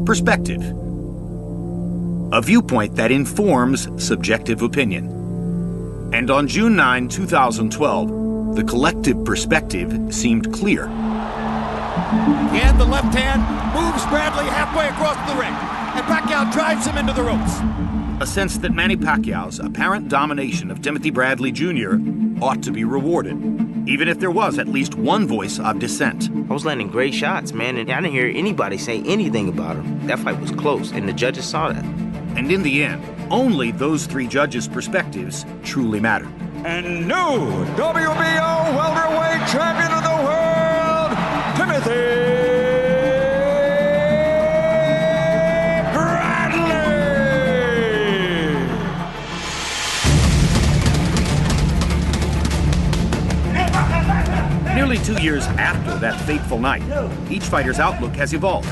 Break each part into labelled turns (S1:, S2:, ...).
S1: perspective. A viewpoint that informs subjective opinion. And on June 9, 2012, the collective perspective seemed clear.
S2: And the left hand moves Bradley halfway across the ring, and Pacquiao drives him into the ropes.
S1: A sense that Manny Pacquiao's apparent domination of Timothy Bradley Jr. ought to be rewarded, even if there was at least one voice of dissent.
S3: I was landing great shots, man, and I didn't hear anybody say anything about him. That fight was close, and the judges saw that.
S1: And in the end, only those three judges' perspectives truly mattered.
S2: And new WBO Welterweight Champion of the World, Timothy
S1: Nearly 2 years after that fateful night, each fighter's outlook has evolved.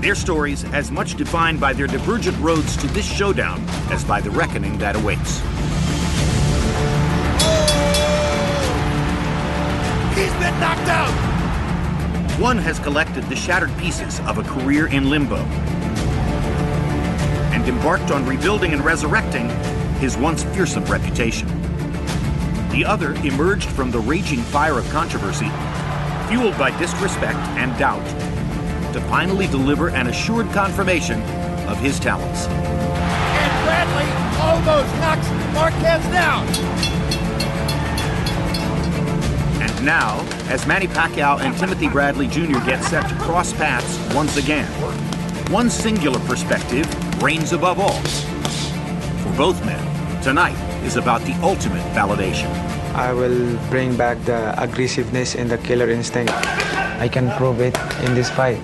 S1: Their stories as much defined by their divergent roads to this showdown as by the reckoning that awaits.
S2: He's been knocked out!
S1: One has collected the shattered pieces of a career in limbo and embarked on rebuilding and resurrecting his once fearsome reputation. The other emerged from the raging fire of controversy, fueled by disrespect and doubt, to finally deliver an assured confirmation of his talents.
S2: And Bradley almost knocks Marquez down.
S1: And now, as Manny Pacquiao and Timothy Bradley Jr. get set to cross paths once again, one singular perspective reigns above all. For both men, tonight is about the ultimate validation.
S4: I will bring back the aggressiveness and the killer instinct. I can prove it in this fight.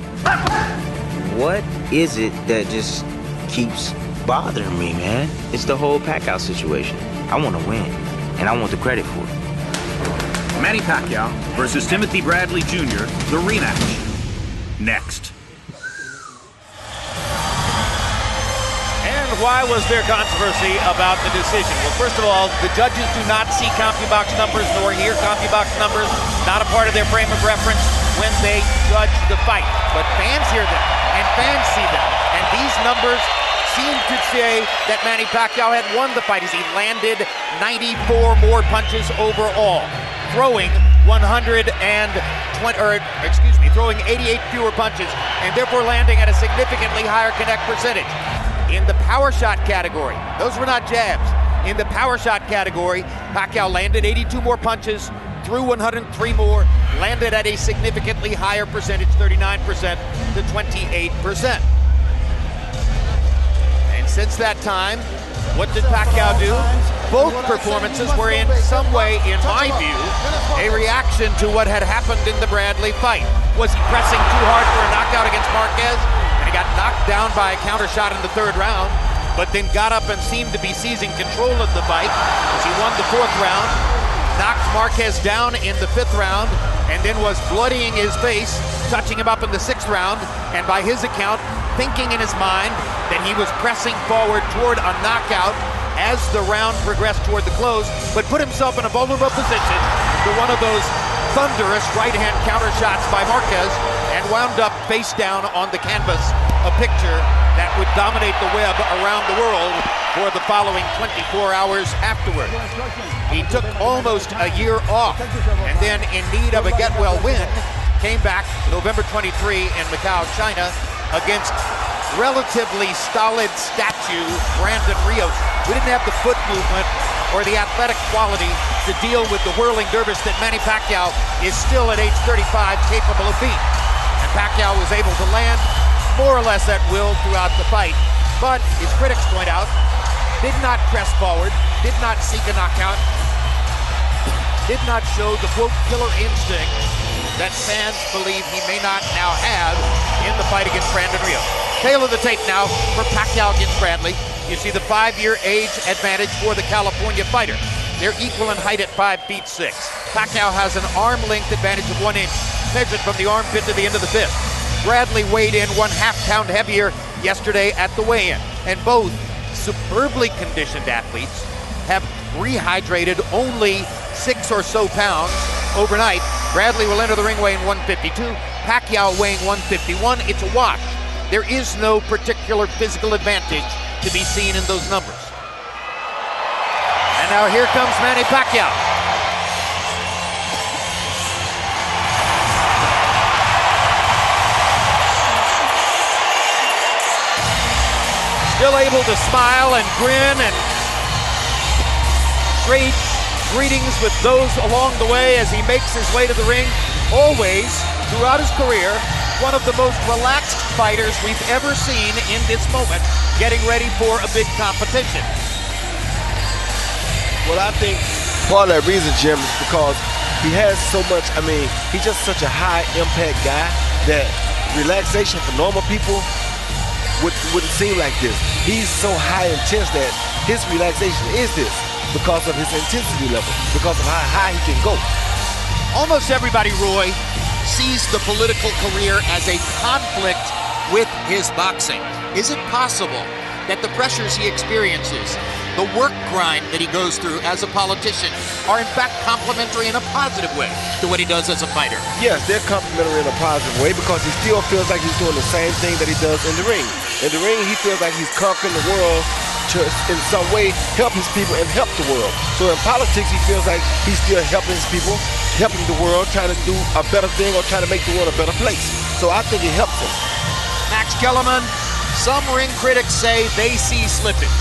S3: What is it that just keeps bothering me, man? It's the whole Pacquiao situation. I want to win, and I want the credit for it.
S1: Manny Pacquiao versus Timothy Bradley Jr., the rematch. Next.
S2: Why was there controversy about the decision? Well, first of all, the judges do not see CompuBox numbers nor hear CompuBox numbers, not a part of their frame of reference when they judge the fight. But fans hear them, and fans see them. And these numbers seem to say that Manny Pacquiao had won the fight as he landed 94 more punches overall, throwing 88 fewer punches, and therefore landing at a significantly higher connect percentage. In the power shot category, those were not jabs. In the power shot category, Pacquiao landed 82 more punches, threw 103 more, landed at a significantly higher percentage, 39% to 28%. And since that time, what did Pacquiao do? Both performances were in some way, in my view, a reaction to what had happened in the Bradley fight. Was he pressing too hard for a knockout against Marquez? And he got knocked down by a counter shot in the third round, but then got up and seemed to be seizing control of the fight as he won the fourth round, knocked Marquez down in the fifth round, and then was bloodying his face, touching him up in the sixth round, and by his account, thinking in his mind that he was pressing forward toward a knockout as the round progressed toward the close, but put himself in a vulnerable position to one of those thunderous right-hand counter shots by Marquez, and wound up face down on the canvas, a picture that would dominate the web around the world for the following 24 hours afterward. He took almost a year off, and then in need of a get-well win, came back November 23 in Macau, China, against relatively stolid statue Brandon Rios, who didn't have the foot movement or the athletic quality to deal with the whirling dervish that Manny Pacquiao is still at age 35 capable of beating. And Pacquiao was able to land more or less at will throughout the fight, but his critics point out, did not press forward, did not seek a knockout, did not show the quote killer instinct that fans believe he may not now have in the fight against Brandon Rios. Tail of the tape now for Pacquiao against Bradley. You see the 5-year age advantage for the California fighter. They're equal in height at 5'6". Pacquiao has an arm length advantage of 1 inch, measured from the armpit to the end of the fist. Bradley weighed in 1/2 pound heavier yesterday at the weigh-in, and both superbly conditioned athletes have rehydrated only 6 or so pounds overnight. Bradley will enter the ring weighing 152, Pacquiao weighing 151. It's a wash. There is no particular physical advantage to be seen in those numbers. And now here comes Manny Pacquiao. Still able to smile and grin and trade greetings with those along the way as he makes his way to the ring. Always, throughout his career, one of the most relaxed fighters we've ever seen in this moment, getting ready for a big competition.
S5: Well, I think part of that reason, Jim, is because he has so much, he's just such a high impact guy that relaxation for normal people wouldn't seem like this. He's so high intense that his relaxation is this because of his intensity level, because of how high he can go.
S2: Almost everybody, Roy, sees the political career as a conflict with his boxing. Is it possible that the pressures he experiences, the work grind that he goes through as a politician, are in fact complementary in a positive way to what he does as a fighter?
S5: Yes, they're complementary in a positive way because he still feels like he's doing the same thing that he does in the ring. In the ring, he feels like he's conquering the world to, in some way, help his people and help the world. So in politics, he feels like he's still helping his people, helping the world, trying to do a better thing or trying to make the world a better place. So I think it helps him.
S2: Max Kellerman, some ring critics say they see slippage.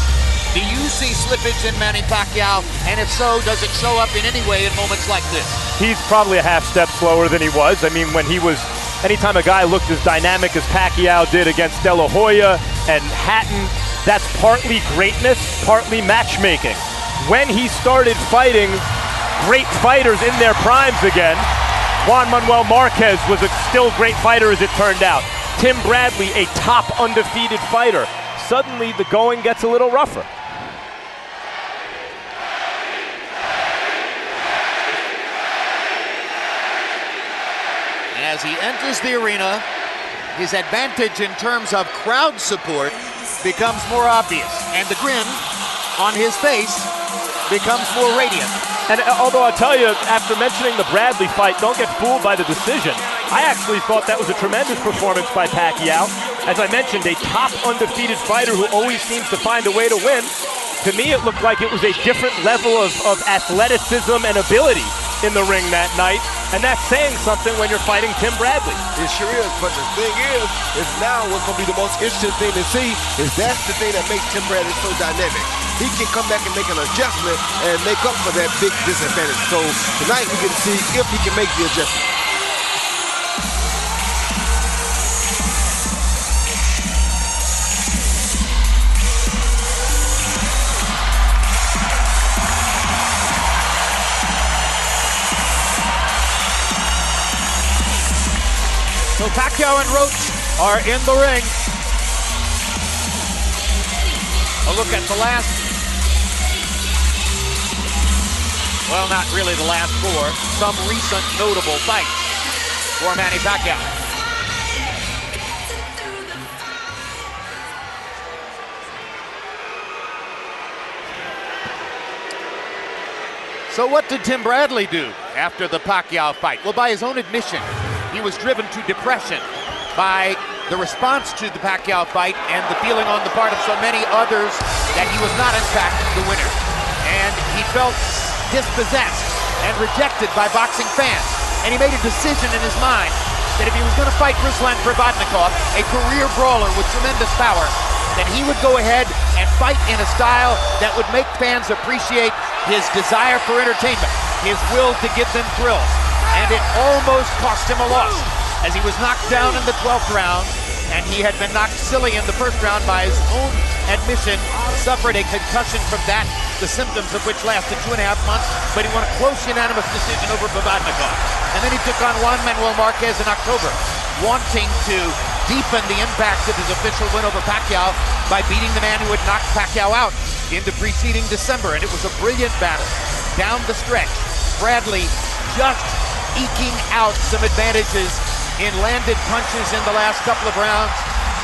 S2: Do you see slippage in Manny Pacquiao? And if so, does it show up in any way in moments like this?
S6: He's probably a half step slower than he was. Anytime a guy looked as dynamic as Pacquiao did against De La Hoya and Hatton, that's partly greatness, partly matchmaking. When he started fighting great fighters in their primes again, Juan Manuel Marquez was a still great fighter as it turned out. Tim Bradley, a top undefeated fighter. Suddenly the going gets a little rougher.
S2: As he enters the arena, his advantage in terms of crowd support becomes more obvious, and the grin on his face becomes more radiant.
S6: And although I'll tell you, after mentioning the Bradley fight, don't get fooled by the decision. I actually thought that was a tremendous performance by Pacquiao. As I mentioned, a top undefeated fighter who always seems to find a way to win. To me, it looked like it was a different level of athleticism and ability in the ring that night, and that's saying something when you're fighting Tim Bradley.
S5: It sure is, but the thing is now what's going to be the most interesting thing to see is that's the thing that makes Tim Bradley so dynamic. He can come back and make an adjustment and make up for that big disadvantage. So tonight we can see if he can make the adjustment.
S2: So Pacquiao and Roach are in the ring. A look at the last, well, not really the last four, some recent notable fights for Manny Pacquiao. So what did Tim Bradley do after the Pacquiao fight? Well, by his own admission, he was driven to depression by the response to the Pacquiao fight and the feeling on the part of so many others that he was not, in fact, the winner. And he felt dispossessed and rejected by boxing fans. And he made a decision in his mind that if he was going to fight Ruslan Provodnikov, a career brawler with tremendous power, then he would go ahead and fight in a style that would make fans appreciate his desire for entertainment, his will to give them thrills. And it almost cost him a loss, as he was knocked down in the 12th round, and he had been knocked silly in the first round by his own admission, suffered a concussion from that, the symptoms of which lasted 2.5 months, but he won a close unanimous decision over Provodnikov. And then he took on Juan Manuel Marquez in October, wanting to deepen the impact of his official win over Pacquiao by beating the man who had knocked Pacquiao out in the preceding December. And it was a brilliant battle down the stretch. Bradley just eking out some advantages in landed punches in the last couple of rounds,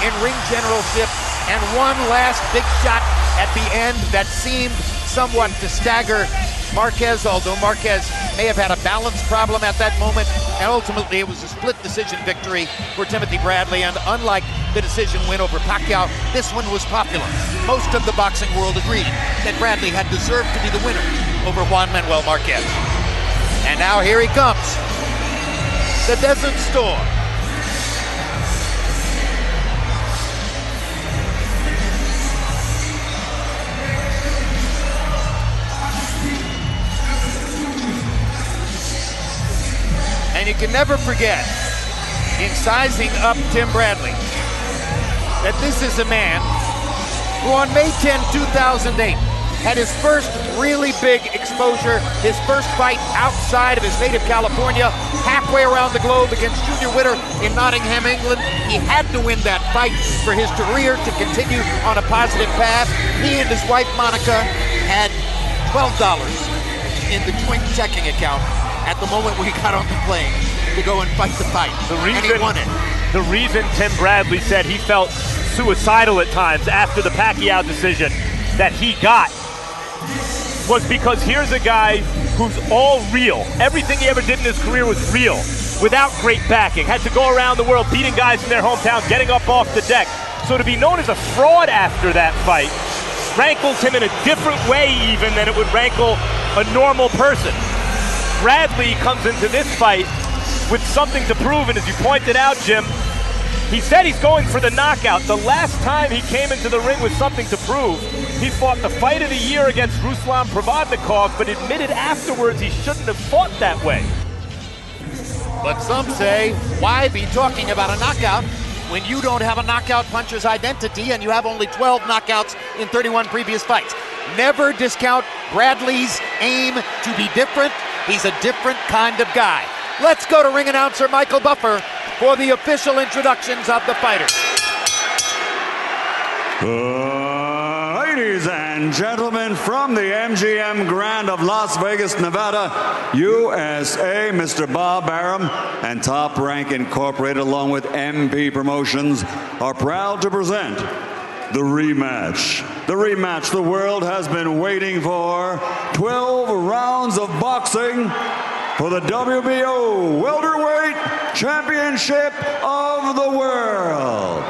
S2: in ring generalship, and one last big shot at the end that seemed somewhat to stagger Marquez, although Marquez may have had a balance problem at that moment, and ultimately it was a split decision victory for Timothy Bradley, and unlike the decision win over Pacquiao, this one was popular. Most of the boxing world agreed that Bradley had deserved to be the winner over Juan Manuel Marquez. And now here he comes, the Desert Storm. And you can never forget, in sizing up Tim Bradley, that this is a man who on May 10, 2008, had his first really big exposure, his first fight outside of his native California, halfway around the globe against Junior Witter in Nottingham, England. He had to win that fight for his career to continue on a positive path. He and his wife, Monica, had $12 in the joint checking account at the moment when he got on the plane to go and fight the fight, and he won it.
S6: The reason Tim Bradley said he felt suicidal at times after the Pacquiao decision that he got was because here's a guy who's all real. Everything he ever did in his career was real, without great backing. Had to go around the world beating guys in their hometown, getting up off the deck. So to be known as a fraud after that fight rankles him in a different way even than it would rankle a normal person. Bradley comes into this fight with something to prove, and as you pointed out, Jim, he said he's going for the knockout. The last time he came into the ring with something to prove, he fought the fight of the year against Ruslan Provodnikov, but admitted afterwards he shouldn't have fought that way.
S2: But some say, why be talking about a knockout when you don't have a knockout puncher's identity and you have only 12 knockouts in 31 previous fights? Never discount Bradley's aim to be different. He's a different kind of guy. Let's go to ring announcer Michael Buffer for the official introductions of the fighters.
S7: Ladies and gentlemen, from the MGM Grand of Las Vegas, Nevada, USA, Mr. Bob Arum and Top Rank Incorporated, along with MP Promotions, are proud to present the rematch. The rematch the world has been waiting for. 12 rounds of boxing for the WBO Welterweight Championship of the World.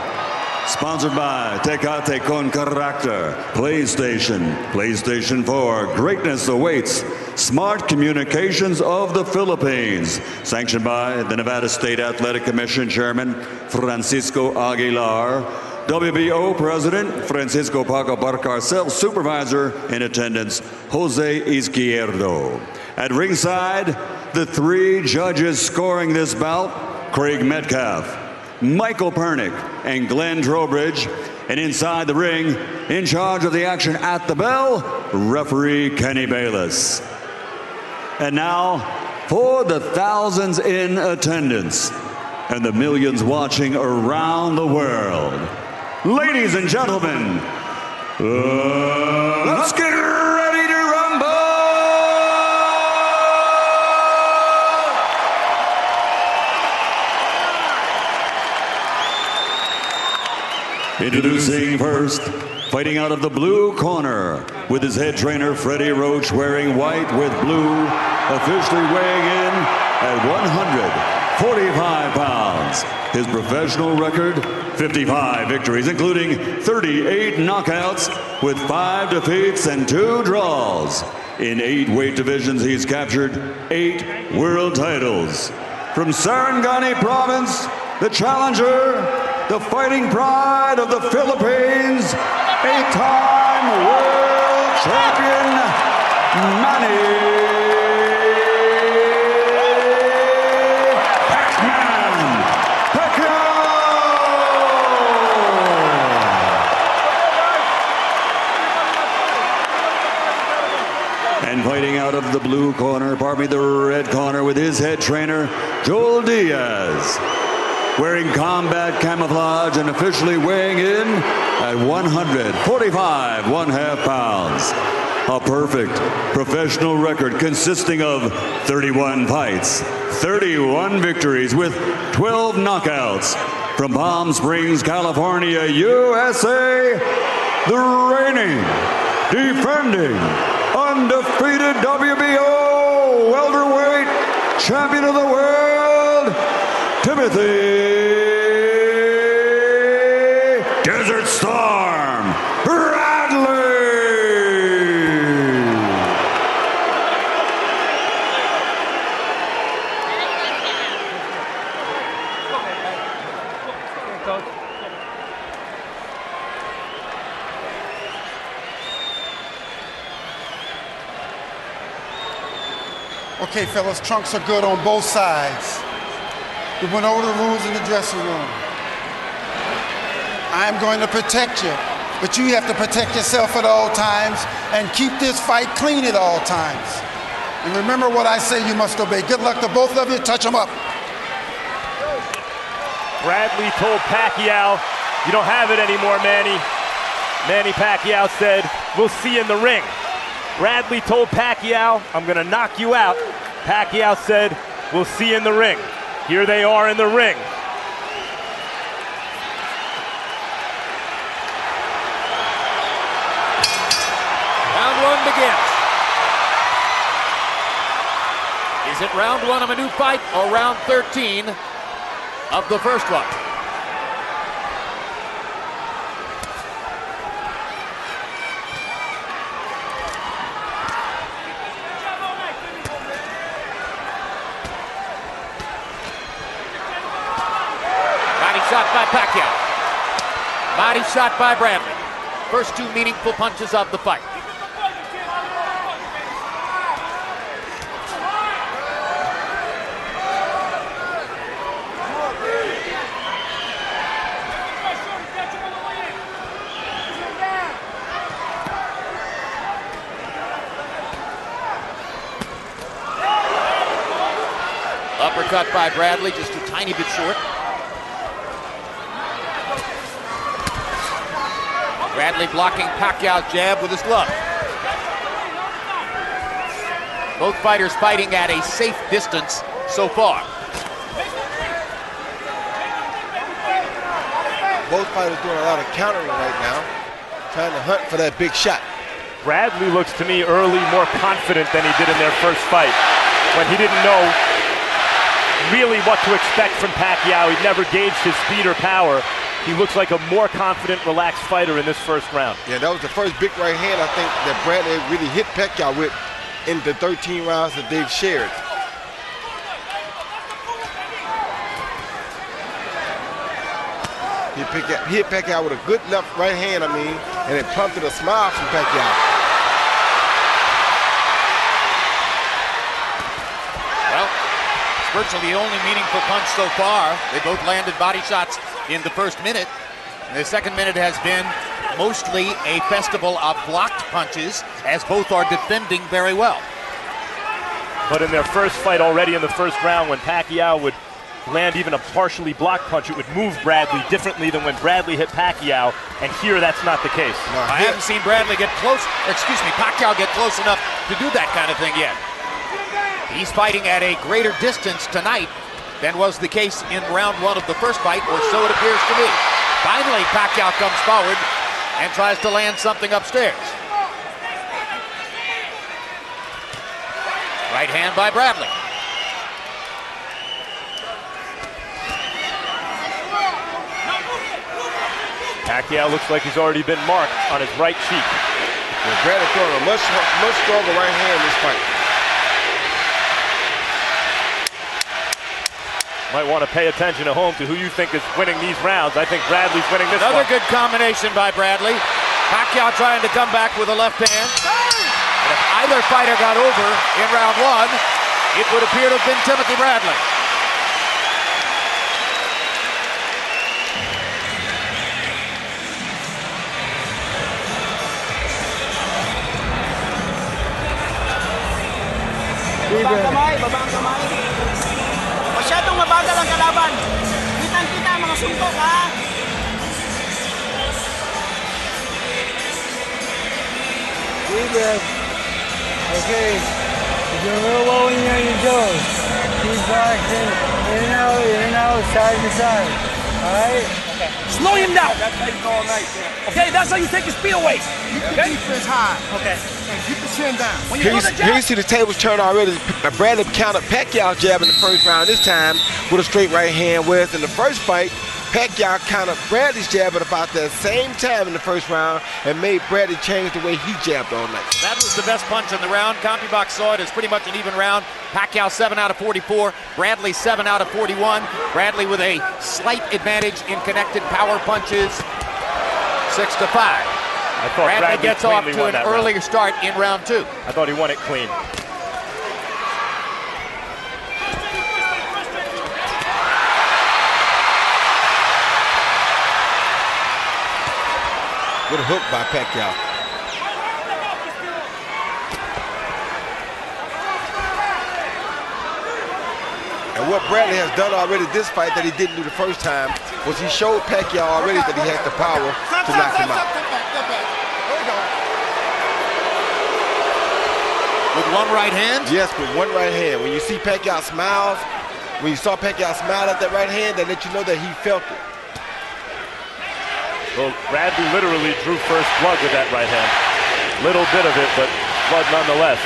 S7: Sponsored by Tecate con Carácter, PlayStation, PlayStation 4, Greatness Awaits, Smart Communications of the Philippines. Sanctioned by the Nevada State Athletic Commission Chairman Francisco Aguilar, WBO President Francisco Paco Barcarcel, Supervisor in attendance Jose Izquierdo. At ringside, the three judges scoring this bout, Craig Metcalf, Michael Pernick, and Glenn Trowbridge. And inside the ring, in charge of the action at the bell, referee Kenny Bayless. And now, for the thousands in attendance and the millions watching around the world, ladies and gentlemen, let's get ready to rumble! Introducing first, fighting out of the blue corner, with his head trainer Freddie Roach wearing white with blue, officially weighing in at 145 pounds. His professional record, 55 victories, including 38 knockouts, with 5 defeats and 2 draws. In 8 weight divisions, he's captured 8 world titles. From Sarangani Province, the challenger, the fighting pride of the Philippines, 8-time world champion, Manny Pacquiao! And fighting out of the blue corner, the red corner, with his head trainer, Joel Diaz, wearing combat camouflage and officially weighing in at 145 1/2 pounds. A perfect professional record consisting of 31 fights, 31 victories with 12 knockouts. From Palm Springs, California, USA, the reigning, defending, undefeated WBO Welterweight Champion of the World, Timothy Desert Storm Bradley.
S8: Okay, fellas, trunks are good on both sides. We went over the rules in the dressing room. I'm going to protect you, but you have to protect yourself at all times and keep this fight clean at all times. And remember what I say, you must obey. Good luck to both of you. Touch them up.
S6: Bradley told Pacquiao, "You don't have it anymore, Manny." Manny Pacquiao said, "We'll see you in the ring." Bradley told Pacquiao, "I'm gonna knock you out." Pacquiao said, "We'll see you in the ring." Here they are in the ring.
S2: Round one begins. Is it round one of a new fight or round 13 of the first one? Shot by Pacquiao. Body shot by Bradley. First two meaningful punches of the fight. Uppercut by Bradley, just a tiny bit short. Bradley blocking Pacquiao's jab with his glove. Both fighters fighting at a safe distance so far.
S5: Both fighters doing a lot of countering right now, trying to hunt for that big shot.
S6: Bradley looks to me early more confident than he did in their first fight, when he didn't know really what to expect from Pacquiao. He'd never gauged his speed or power. He looks like a more confident, relaxed fighter in this first round.
S5: Yeah, that was the first big right hand I think that Bradley really hit Pacquiao with in the 13 rounds that they've shared. He hit Pacquiao with a good left right hand, and it prompted a smile from Pacquiao.
S2: Well, it's virtually the only meaningful punch so far. They both landed body shots in the first minute. The second minute has been mostly a festival of blocked punches, as both are defending very well.
S6: But in their first fight already in the first round, when Pacquiao would land even a partially blocked punch, it would move Bradley differently than when Bradley hit Pacquiao, and here that's not the case.
S2: No, I haven't seen Bradley get close, Pacquiao get close enough to do that kind of thing yet. He's fighting at a greater distance tonight than was the case in round one of the first fight, or so it appears to me. Finally, Pacquiao comes forward and tries to land something upstairs. Right hand by Bradley.
S6: Pacquiao looks like he's already been marked on his right cheek.
S5: Yeah, Bradley throwing a much stronger right hand in this fight.
S6: Might want to pay attention at home to who you think is winning these rounds. I think Bradley's winning this one.
S2: Another good combination by Bradley. Pacquiao trying to come back with a left hand. And if either fighter got over in round one, it would appear to have been Timothy Bradley.
S9: Babang kamay. Masyadong mabagal ang kalaban. Kitang-kita mga suntok, ha?
S10: Okay, if you're real low in your jaws, keep back in and out, side to side. Alright?
S9: Okay. Slow him down.
S10: That's how you go all night, yeah.
S9: Okay, that's how you take his speed away.
S10: Keep the defense high.
S9: Okay.
S10: And keep the
S9: the chin down. When
S5: Here you see the tables turn already. Bradley countered Pacquiao's jab in the first round this time with a straight right hand, whereas in the first fight, Pacquiao countered Bradley's jab at about that same time in the first round and made Bradley change the way he jabbed all night.
S2: That was the best punch in the round. CompuBox saw it as pretty much an even round. Pacquiao 7 out of 44, Bradley 7 out of 41. Bradley with a slight advantage in connected power punches, 6-5.
S6: I thought
S2: Bradley gets off to an early
S6: round.
S2: start in round 2.
S6: I thought he won it clean.
S5: Good hook by Pacquiao. And what Bradley has done already this fight that he didn't do the first time was he showed Pacquiao already that he has the power to knock him out.
S2: With one right hand?
S5: Yes, with one right hand. When you see Pacquiao smiles, when you saw Pacquiao smile at that right hand, that let you know that he felt it.
S6: Well, Bradley literally drew first blood with that right hand. Little bit of it, but blood nonetheless.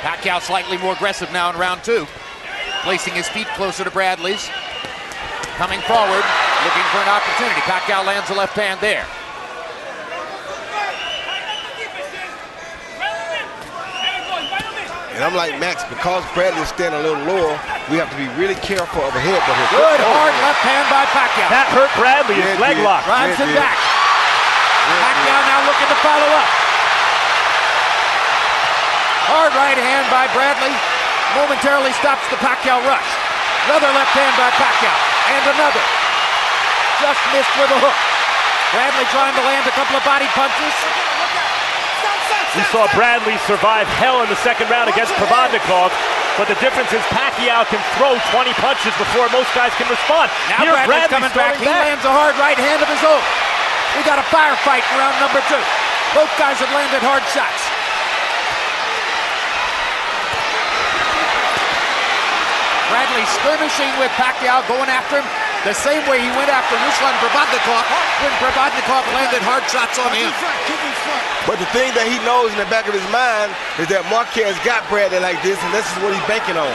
S2: Pacquiao slightly more aggressive now in round 2. Placing his feet closer to Bradley's. Coming forward, looking for an opportunity. Pacquiao lands a left hand there.
S5: And I'm like Max, because Bradley is standing a little lower, we have to be really careful of a headbutt here.
S2: Good hard left hand by Pacquiao.
S6: That hurt Bradley, his leg lock.
S2: Drives him back. Pacquiao now looking to follow up. Hard right hand by Bradley. Momentarily stops the Pacquiao rush. Another left hand by Pacquiao. And another. Just missed with a hook. Bradley trying to land a couple of body punches.
S6: We saw Bradley survive hell in the second round against Provodnikov, but the difference is Pacquiao can throw 20 punches before most guys can respond.
S2: Now
S6: Here,
S2: Bradley's coming back. He lands a hard right hand of his own. We got a firefight in round number 2. Both guys have landed hard shots. Bradley skirmishing with Pacquiao, going after him the same way he went after Ruslan Provodnikov when Provodnikov landed hard shots on him.
S5: But the thing that he knows in the back of his mind is that Marquez got Bradley like this, and this is what he's banking on.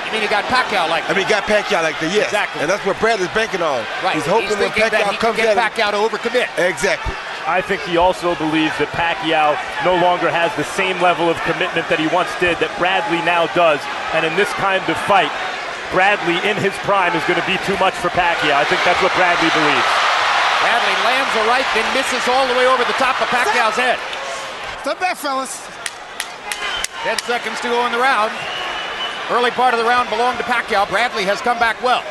S2: You mean he got Pacquiao like that?
S5: I mean, he got Pacquiao like that, yes.
S2: Exactly.
S5: And that's what Bradley's banking on.
S2: Right.
S5: He's hoping when Pacquiao comes
S2: at
S5: at him.
S2: Pacquiao to overcommit.
S5: Exactly.
S6: I think he also believes that Pacquiao no longer has the same level of commitment that he once did, that Bradley now does. And in this kind of fight, Bradley in his prime is going to be too much for Pacquiao. I think that's what Bradley believes.
S2: Bradley lands a right, then misses all the way over the top of Pacquiao's head.
S8: Step back, fellas.
S2: 10 seconds to go in the round. Early part of the round belonged to Pacquiao. Bradley has come back well.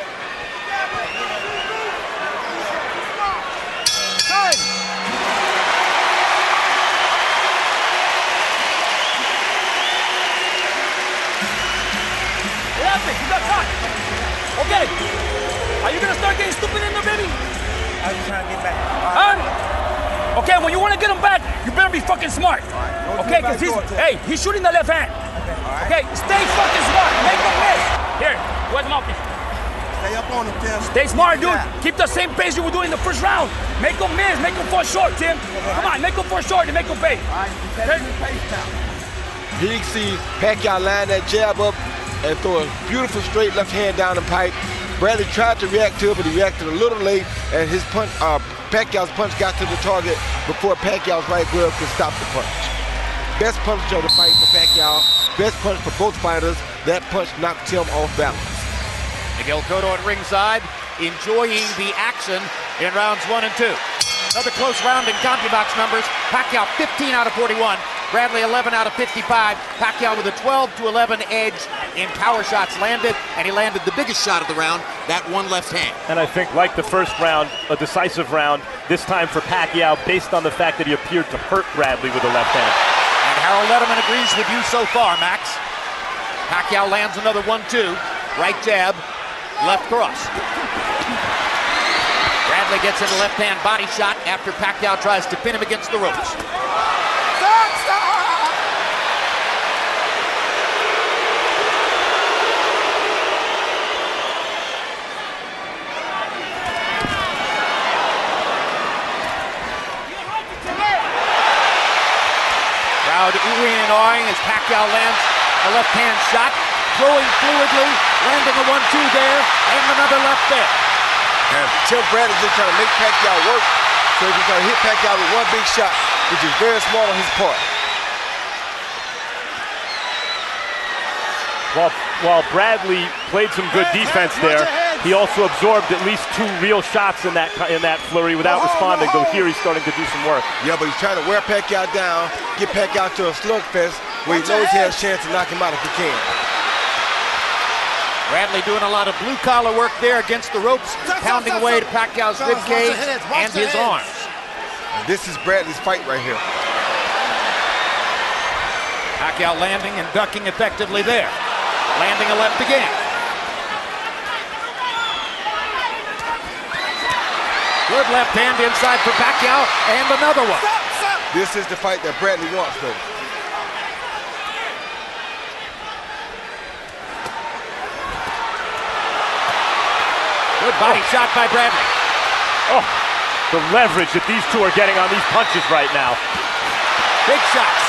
S9: You got caught. Okay. Are you gonna start getting stupid in there, baby?
S10: I'm just trying to get back.
S9: Huh? Okay, when you want to get him back, you better be fucking smart. Okay, because he's shooting the left hand. Okay, stay fucking smart. Make him miss. Here, where's the mouthpiece?
S8: Stay up on him, Tim.
S9: Stay smart, dude. Keep the same pace you were doing in the first round. Make him miss. Make him fall short, Tim. Come on, make him fall short and make him pay.
S8: Okay? Pace now.
S5: Here you see Pacquiao line that jab up and throw a beautiful straight left hand down the pipe. Bradley tried to react to it, but he reacted a little late, and his punch, Pacquiao's punch got to the target before Pacquiao's right glove could stop the punch. Best punch of the fight for Pacquiao, best punch for both fighters. That punch knocked him off balance.
S2: Miguel Cotto at ringside, enjoying the action in rounds 1 and 2. Another close round in CompuBox numbers. Pacquiao 15 out of 41. Bradley 11 out of 55. Pacquiao with a 12-11 edge in power shots landed, and he landed the biggest shot of the round, that one left hand.
S6: And I think, like the first round, a decisive round, this time for Pacquiao, based on the fact that he appeared to hurt Bradley with a left hand.
S2: And Harold Letterman agrees with you so far, Max. Pacquiao lands another 1-2. Right jab, left cross. Bradley gets in a left-hand body shot after Pacquiao tries to pin him against the ropes. Pacquiao lands a left-hand shot, throwing fluidly, landing a 1-2 there, and another left there.
S5: And Tim Bradley just trying to make Pacquiao work, so he's going to hit Pacquiao with one big shot, which is very smart on his part.
S6: While Bradley played some good defense there, he also absorbed at least 2 real shots in that flurry without responding, though here he's starting to do some work.
S5: Yeah, but he's trying to wear Pacquiao down, get Pacquiao to a slugfest where he knows he has a chance to knock him out if he can.
S2: Bradley doing a lot of blue-collar work there against the ropes, pounding away to Pacquiao's ribcage and his arms.
S5: And this is Bradley's fight right here.
S2: Pacquiao landing and ducking effectively there. Landing a left again. Good left hand inside for Pacquiao, and another one.
S5: This is the fight that Bradley wants, though.
S2: Good body shot by Bradley.
S6: Oh, the leverage that these two are getting on these punches right now.
S2: Big shots.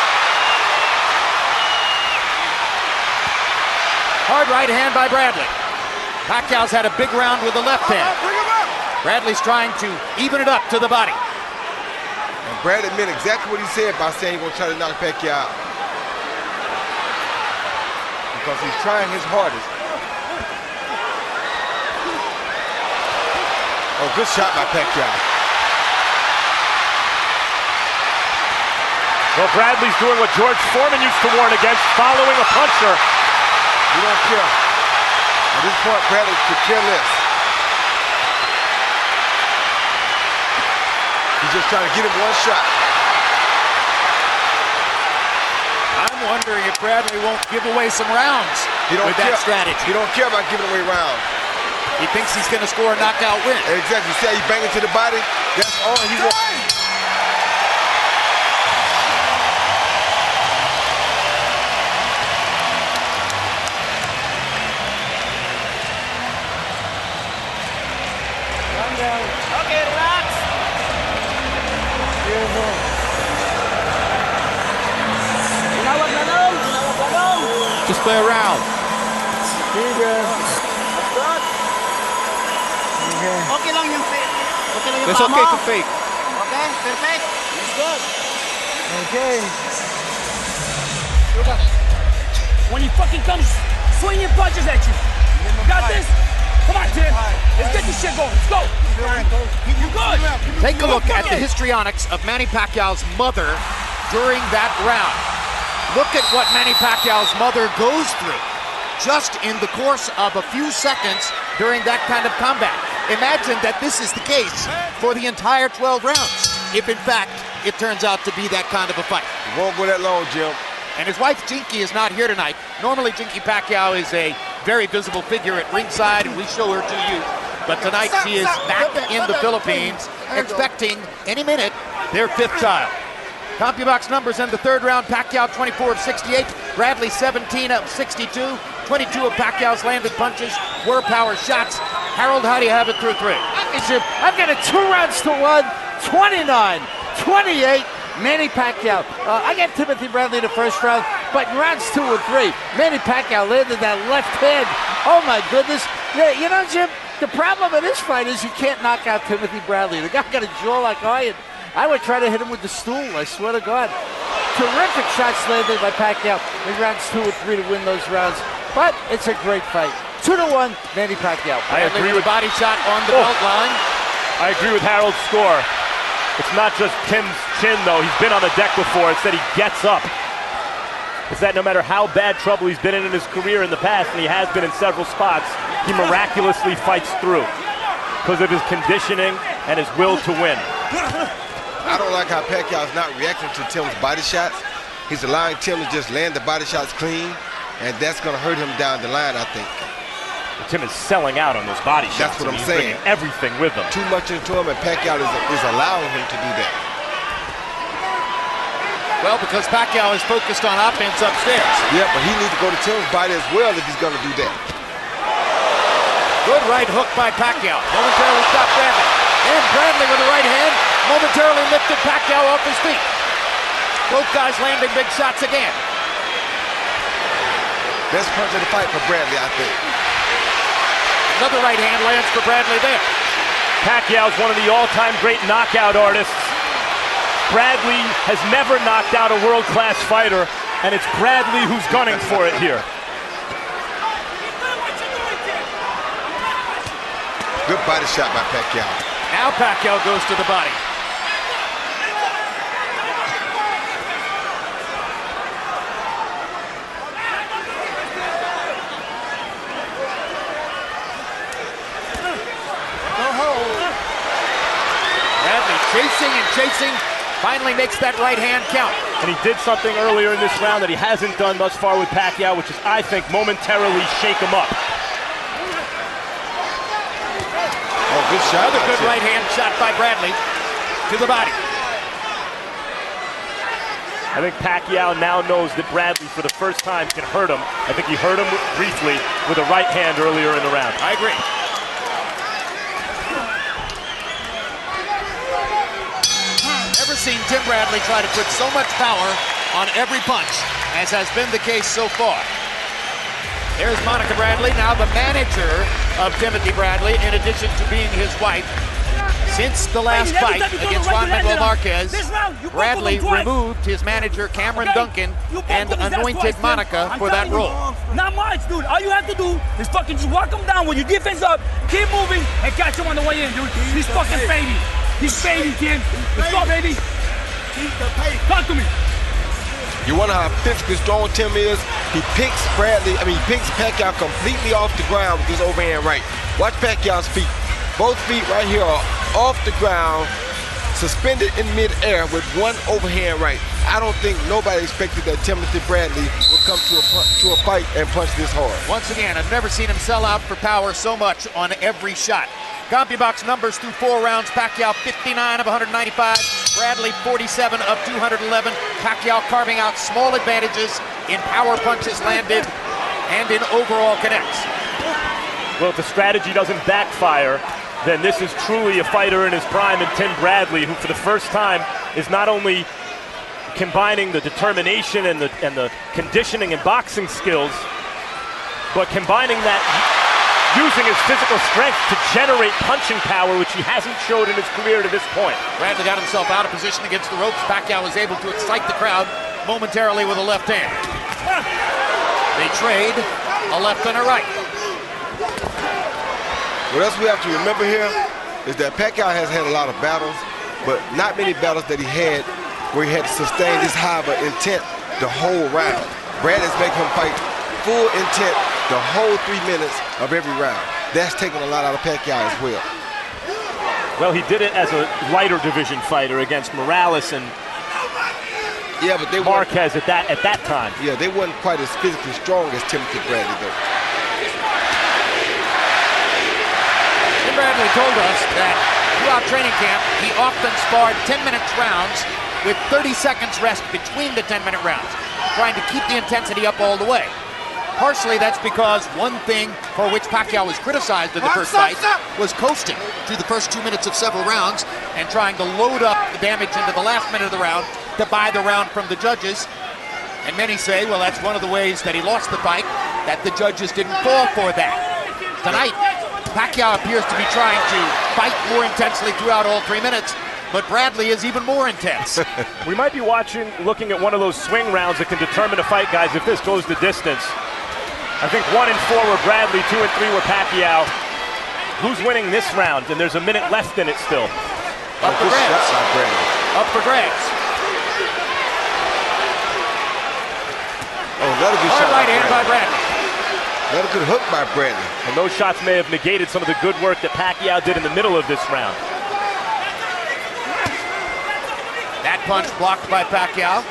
S2: Hard right hand by Bradley. Pacquiao's had a big round with the left hand. Bradley's trying to even it up to the body.
S5: And Bradley meant exactly what he said by saying he's going to try to knock Pacquiao out. Because he's trying his hardest. Oh, good shot by Pacquiao.
S6: Well, Bradley's doing what George Foreman used to warn against, following a puncher.
S5: He don't care. At this point, Bradley could care less. He's just trying to get him one shot.
S2: I'm wondering if Bradley won't give away some rounds with that strategy.
S5: He don't care about giving away rounds.
S2: He thinks he's going to score a knockout win.
S5: Exactly. See how he banging to the body? That's all he wants.
S10: Okay, relax. Beautiful. Tinawag na lang.
S2: Just play around.
S10: Okay lang yung fake. Okay lang yung
S2: It's okay to fake.
S10: Okay, perfect. It's good. Okay.
S9: When he fucking comes swinging punches at you. Got this? Come on, Tim. Let's get this shit going. Let's go. You good?
S2: Take a look at the histrionics of Manny Pacquiao's mother during that round. Look at what Manny Pacquiao's mother goes through just in the course of a few seconds during that kind of combat. Imagine that this is the case for the entire 12 rounds, if in fact it turns out to be that kind of a fight.
S5: It won't go that long, Jim.
S2: And his wife Jinky is not here tonight. Normally Jinky Pacquiao is a very visible figure at ringside, and we show her to you. But tonight she is back in the Philippines, expecting any minute their 5th child. CompuBox numbers in the 3rd round: Pacquiao 24 of 68, Bradley 17 of 62. 22 of Pacquiao's landed punches were power shots. Harold, how do you have it through 3?
S11: I've got it 2 rounds to 1, 29-28. Manny Pacquiao. I got Timothy Bradley in the 1st round, but in rounds 2 and 3, Manny Pacquiao landed that left hand. Oh my goodness. Yeah, you know, Jim, the problem in this fight is you can't knock out Timothy Bradley. The guy got a jaw like iron. I would try to hit him with the stool, I swear to God. Terrific shots landed by Pacquiao in rounds 2 and 3 to win those rounds. But it's a great fight. 2-1, Manny Pacquiao.
S6: I agree with
S2: body shot on the belt line.
S6: I agree with Harold's score. It's not just Tim's chin, though. He's been on the deck before. It's that he gets up. It's that no matter how bad trouble he's been in his career in the past, and he has been in several spots, he miraculously fights through because of his conditioning and his will to win.
S5: I don't like how Pacquiao's not reacting to Tim's body shots. He's allowing Tim to just land the body shots clean, and that's going to hurt him down the line, I think.
S6: Tim is selling out on those body shots.
S5: That's what I'm
S6: he's
S5: saying.
S6: Bringing everything with him.
S5: Too much into him, and Pacquiao is allowing him to do that.
S2: Well, because Pacquiao is focused on offense upstairs.
S5: Yeah, but he needs to go to Tim's body as well if he's going to do that.
S2: Good right hook by Pacquiao. Momentarily stopped Bradley. And Bradley with the right hand momentarily lifted Pacquiao off his feet. Both guys landing big shots again.
S5: Best punch of the fight for Bradley, I think.
S2: Another right hand lands for Bradley there.
S6: Pacquiao's one of the all-time great knockout artists. Bradley has never knocked out a world-class fighter, and it's Bradley who's gunning for it here.
S5: Good body shot by Pacquiao.
S2: Now Pacquiao goes to the body. Bradley chasing and chasing, finally makes that right hand count.
S6: And he did something earlier in this round that he hasn't done thus far with Pacquiao, which is, I think, momentarily shake him up.
S5: Oh, good shot.
S2: Another good right hand shot by Bradley to the body.
S6: I think Pacquiao now knows that Bradley, for the first time, can hurt him. I think he hurt him briefly with a right hand earlier in the round.
S2: I agree. Never seen Tim Bradley try to put so much power on every punch, as has been the case so far. There's Monica Bradley, now the manager of Timothy Bradley, in addition to being his wife. Since the last fight against Juan Manuel Marquez, Bradley removed his manager Cameron Duncan and anointed Monica for that role.
S9: Not much, dude. All you have to do is fucking just walk him down with your defense up, keep moving, and catch him on the way in, dude. He's fucking fading. He's fading, Tim. Let's go, baby. Talk to me.
S5: You wonder how physically strong Tim is? He picks Pacquiao completely off the ground with his overhand right. Watch Pacquiao's feet. Both feet right here are off the ground, suspended in midair with one overhand right. I don't think nobody expected that Timothy Bradley would come to a fight and punch this hard.
S2: Once again, I've never seen him sell out for power so much on every shot. CompuBox numbers through 4 rounds. Pacquiao 59 of 195. Bradley 47 of 211. Pacquiao carving out small advantages in power punches landed and in overall connects.
S6: Well, if the strategy doesn't backfire, then this is truly a fighter in his prime, and Tim Bradley, who for the first time is not only combining the determination and the conditioning and boxing skills, but combining that using his physical strength to generate punching power, which he hasn't showed in his career to this point.
S2: Bradley got himself out of position against the ropes. Pacquiao was able to excite the crowd momentarily with a left hand. They trade a left and a right.
S5: What else we have to remember here is that Pacquiao has had a lot of battles, but not many battles that he had where he had to sustain this high of intent the whole round. Bradley's making him fight full intent the whole 3 minutes of every round. That's taking a lot out of Pacquiao as well.
S6: Well, he did it as a lighter division fighter against Morales and
S5: but they
S6: Marquez at that time.
S5: Yeah, they weren't quite as physically strong as Timothy Bradley, though.
S2: Tim Bradley told us that throughout training camp, he often sparred 10-minute rounds with 30 seconds rest between the 10-minute rounds, trying to keep the intensity up all the way. Partially that's because one thing for which Pacquiao was criticized in the first fight was coasting through the first 2 minutes of several rounds and trying to load up the damage into the last minute of the round to buy the round from the judges. And many say, well, that's one of the ways that he lost the fight, that the judges didn't fall for that. Tonight, Pacquiao appears to be trying to fight more intensely throughout all 3 minutes, but Bradley is even more intense.
S6: We might be looking at one of those swing rounds that can determine a fight, guys, if this goes the distance. I think 1 and 4 were Bradley, 2 and 3 were Pacquiao. Who's winning this round? And there's a minute left in it still.
S2: Up for grabs. Up for grabs.
S5: Oh, another good shot.
S2: Right hand by Bradley.
S5: Another good hook by Bradley.
S6: And those shots may have negated some of the good work that Pacquiao did in the middle of this round.
S2: That punch blocked by Pacquiao.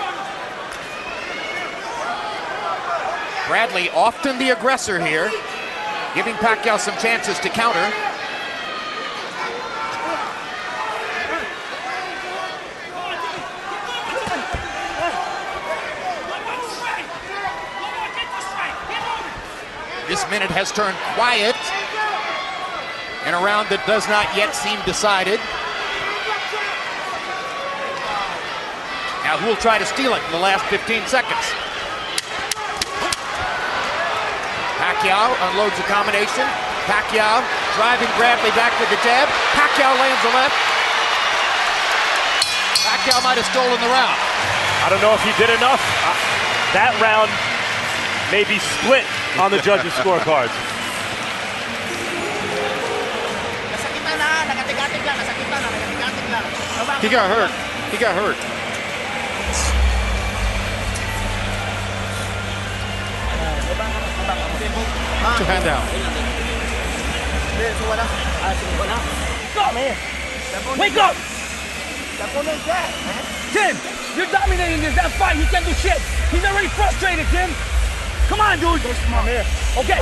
S2: Bradley, often the aggressor here, giving Pacquiao some chances to counter. This minute has turned quiet in a round that does not yet seem decided. Now who will try to steal it in the last 15 seconds? Pacquiao unloads a combination. Pacquiao driving Bradley back with the jab. Pacquiao lands a left. Pacquiao might have stolen the round.
S6: I don't know if he did enough. That round may be split on the judges' scorecards.
S5: He got hurt. He got hurt. Two hand down.
S9: Wake up! Tim, you're dominating this. That fight, he can't do shit. He's already frustrated, Tim. Come on, dude. Okay,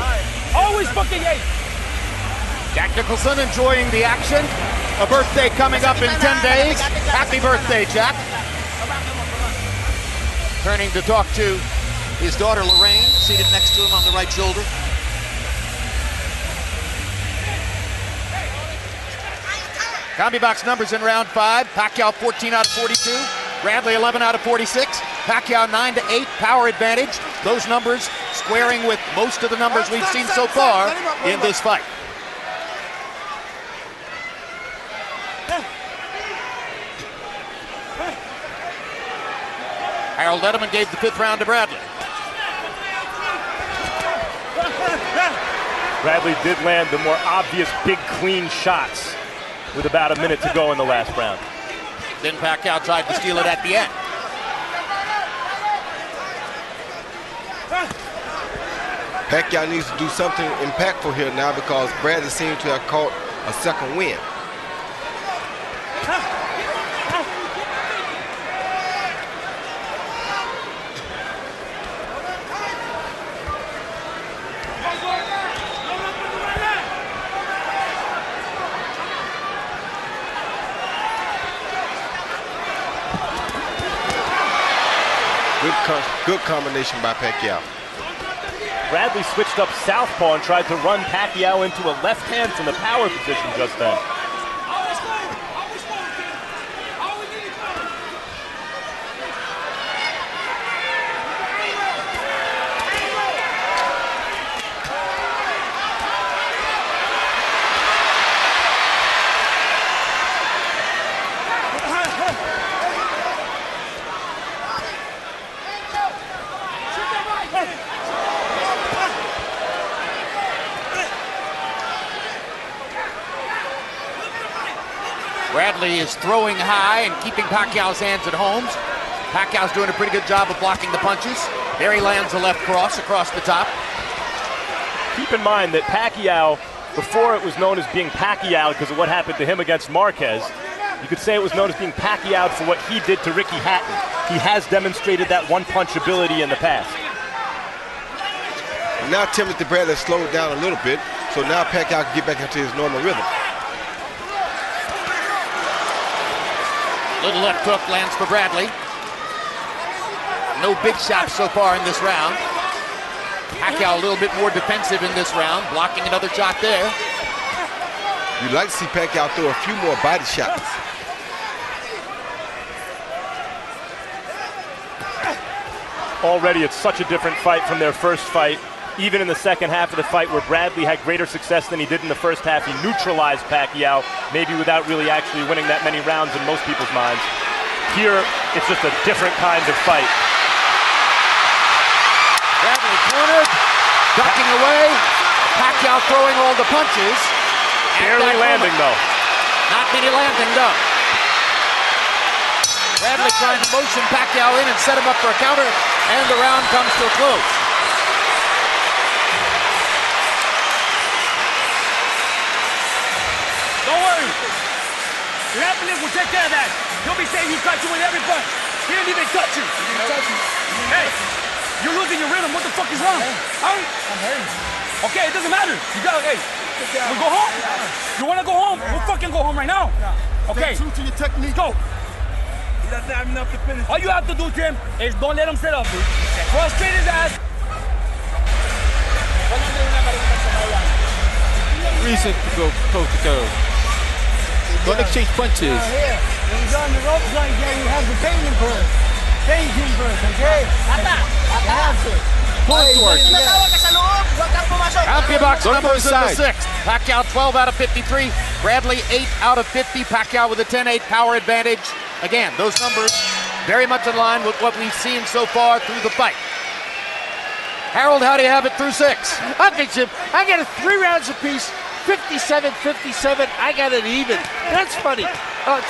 S9: always fucking eight.
S2: Jack Nicholson enjoying the action. A birthday coming up in 10 days. Happy birthday, Jack. Turning to talk to his daughter Lorraine, seated next to him on the right shoulder. Combi box numbers in round 5. Pacquiao 14 out of 42. Bradley 11 out of 46. Pacquiao 9 to 8, power advantage. Those numbers squaring with most of the numbers we've seen so far in this fight. Harold Edelman gave the 5th round to Bradley.
S6: Bradley did land the more obvious big clean shots with about a minute to go in the last round.
S2: Then Pacquiao tried to steal it at the end.
S5: Pacquiao needs to do something impactful here now because Bradley seems to have caught a second win. Good combination by Pacquiao.
S6: Bradley switched up southpaw and tried to run Pacquiao into a left hand from the power position just then.
S2: Bradley is throwing high and keeping Pacquiao's hands at home. Pacquiao's doing a pretty good job of blocking the punches. There he lands a left cross across the top.
S6: Keep in mind that Pacquiao, before it was known as being Pacquiao because of what happened to him against Marquez, you could say it was known as being Pacquiao for what he did to Ricky Hatton. He has demonstrated that one-punch ability in the past.
S5: Now Timothy Bradley slowed down a little bit, so now Pacquiao can get back into his normal rhythm.
S2: Little left hook lands for Bradley. No big shots so far in this round. Pacquiao a little bit more defensive in this round, blocking another shot there.
S5: You'd like to see Pacquiao throw a few more body shots.
S6: Already it's such a different fight from their first fight. Even in the second half of the fight where Bradley had greater success than he did in the first half, he neutralized Pacquiao, maybe without really actually winning that many rounds in most people's minds. Here, it's just a different kind of fight.
S2: Bradley cornered, ducking away. Pacquiao throwing all the punches.
S6: Barely landing, though.
S2: Not many landing, though. Bradley trying to motion Pacquiao in and set him up for a counter, and the round comes to a close.
S9: Don't worry. Relentless will take care of that. He'll be saying he cut you with every punch. He didn't even touch you. Hey, you're losing your rhythm. What the fuck is wrong? Huh? I'm hurting. Okay, it doesn't matter. You gotta, hey, we'll go home? You wanna go home? We'll fucking go home right now. Okay.
S8: Stay true to your technique.
S9: Go.
S10: He doesn't have enough to finish.
S9: All you have to do, Tim, is don't let him sit up, dude. Frustrate his ass.
S12: Reason to go toe to toe. Don't exchange punches.
S10: Here, when he's on the ropes like that, you have to paint him first. Paint him first, okay? You have to.
S12: Pull it towards you.
S10: Natawag ka sa loob.
S2: Happy box numbers in the sixth. Pacquiao 12 out of 53. Bradley 8 out of 50. Pacquiao with a 10-8 power advantage. Again, those numbers very much in line with what we've seen so far through the fight. Harold, how do you have it through 6?
S11: Okay, Jim. I got it 3 rounds apiece. 57-57, I got it even. That's funny.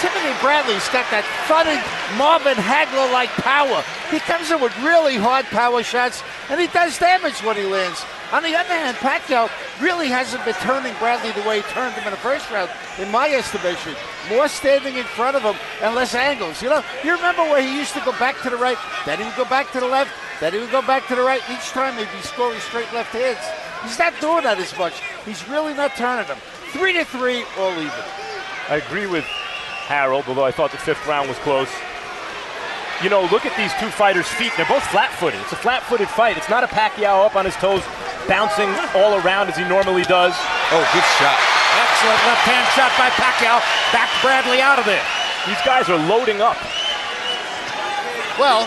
S11: Timothy Bradley's got that funny Marvin Hagler-like power. He comes in with really hard power shots, and he does damage when he lands. On the other hand, Pacquiao really hasn't been turning Bradley the way he turned him in the first round, in my estimation. More standing in front of him and less angles. You know, you remember where he used to go back to the right, then he would go back to the left, then he would go back to the right. Each time he'd be scoring straight left hands. He's not doing that as much. He's really not turning them. 3-3, all even.
S6: I agree with Harold, although I thought the 5th round was close. You know, look at these two fighters' feet. They're both flat-footed. It's a flat-footed fight. It's not a Pacquiao up on his toes, bouncing all around as he normally does.
S5: Oh, good shot.
S2: Excellent left-hand shot by Pacquiao. Backed Bradley out of there.
S6: These guys are loading up.
S2: Well,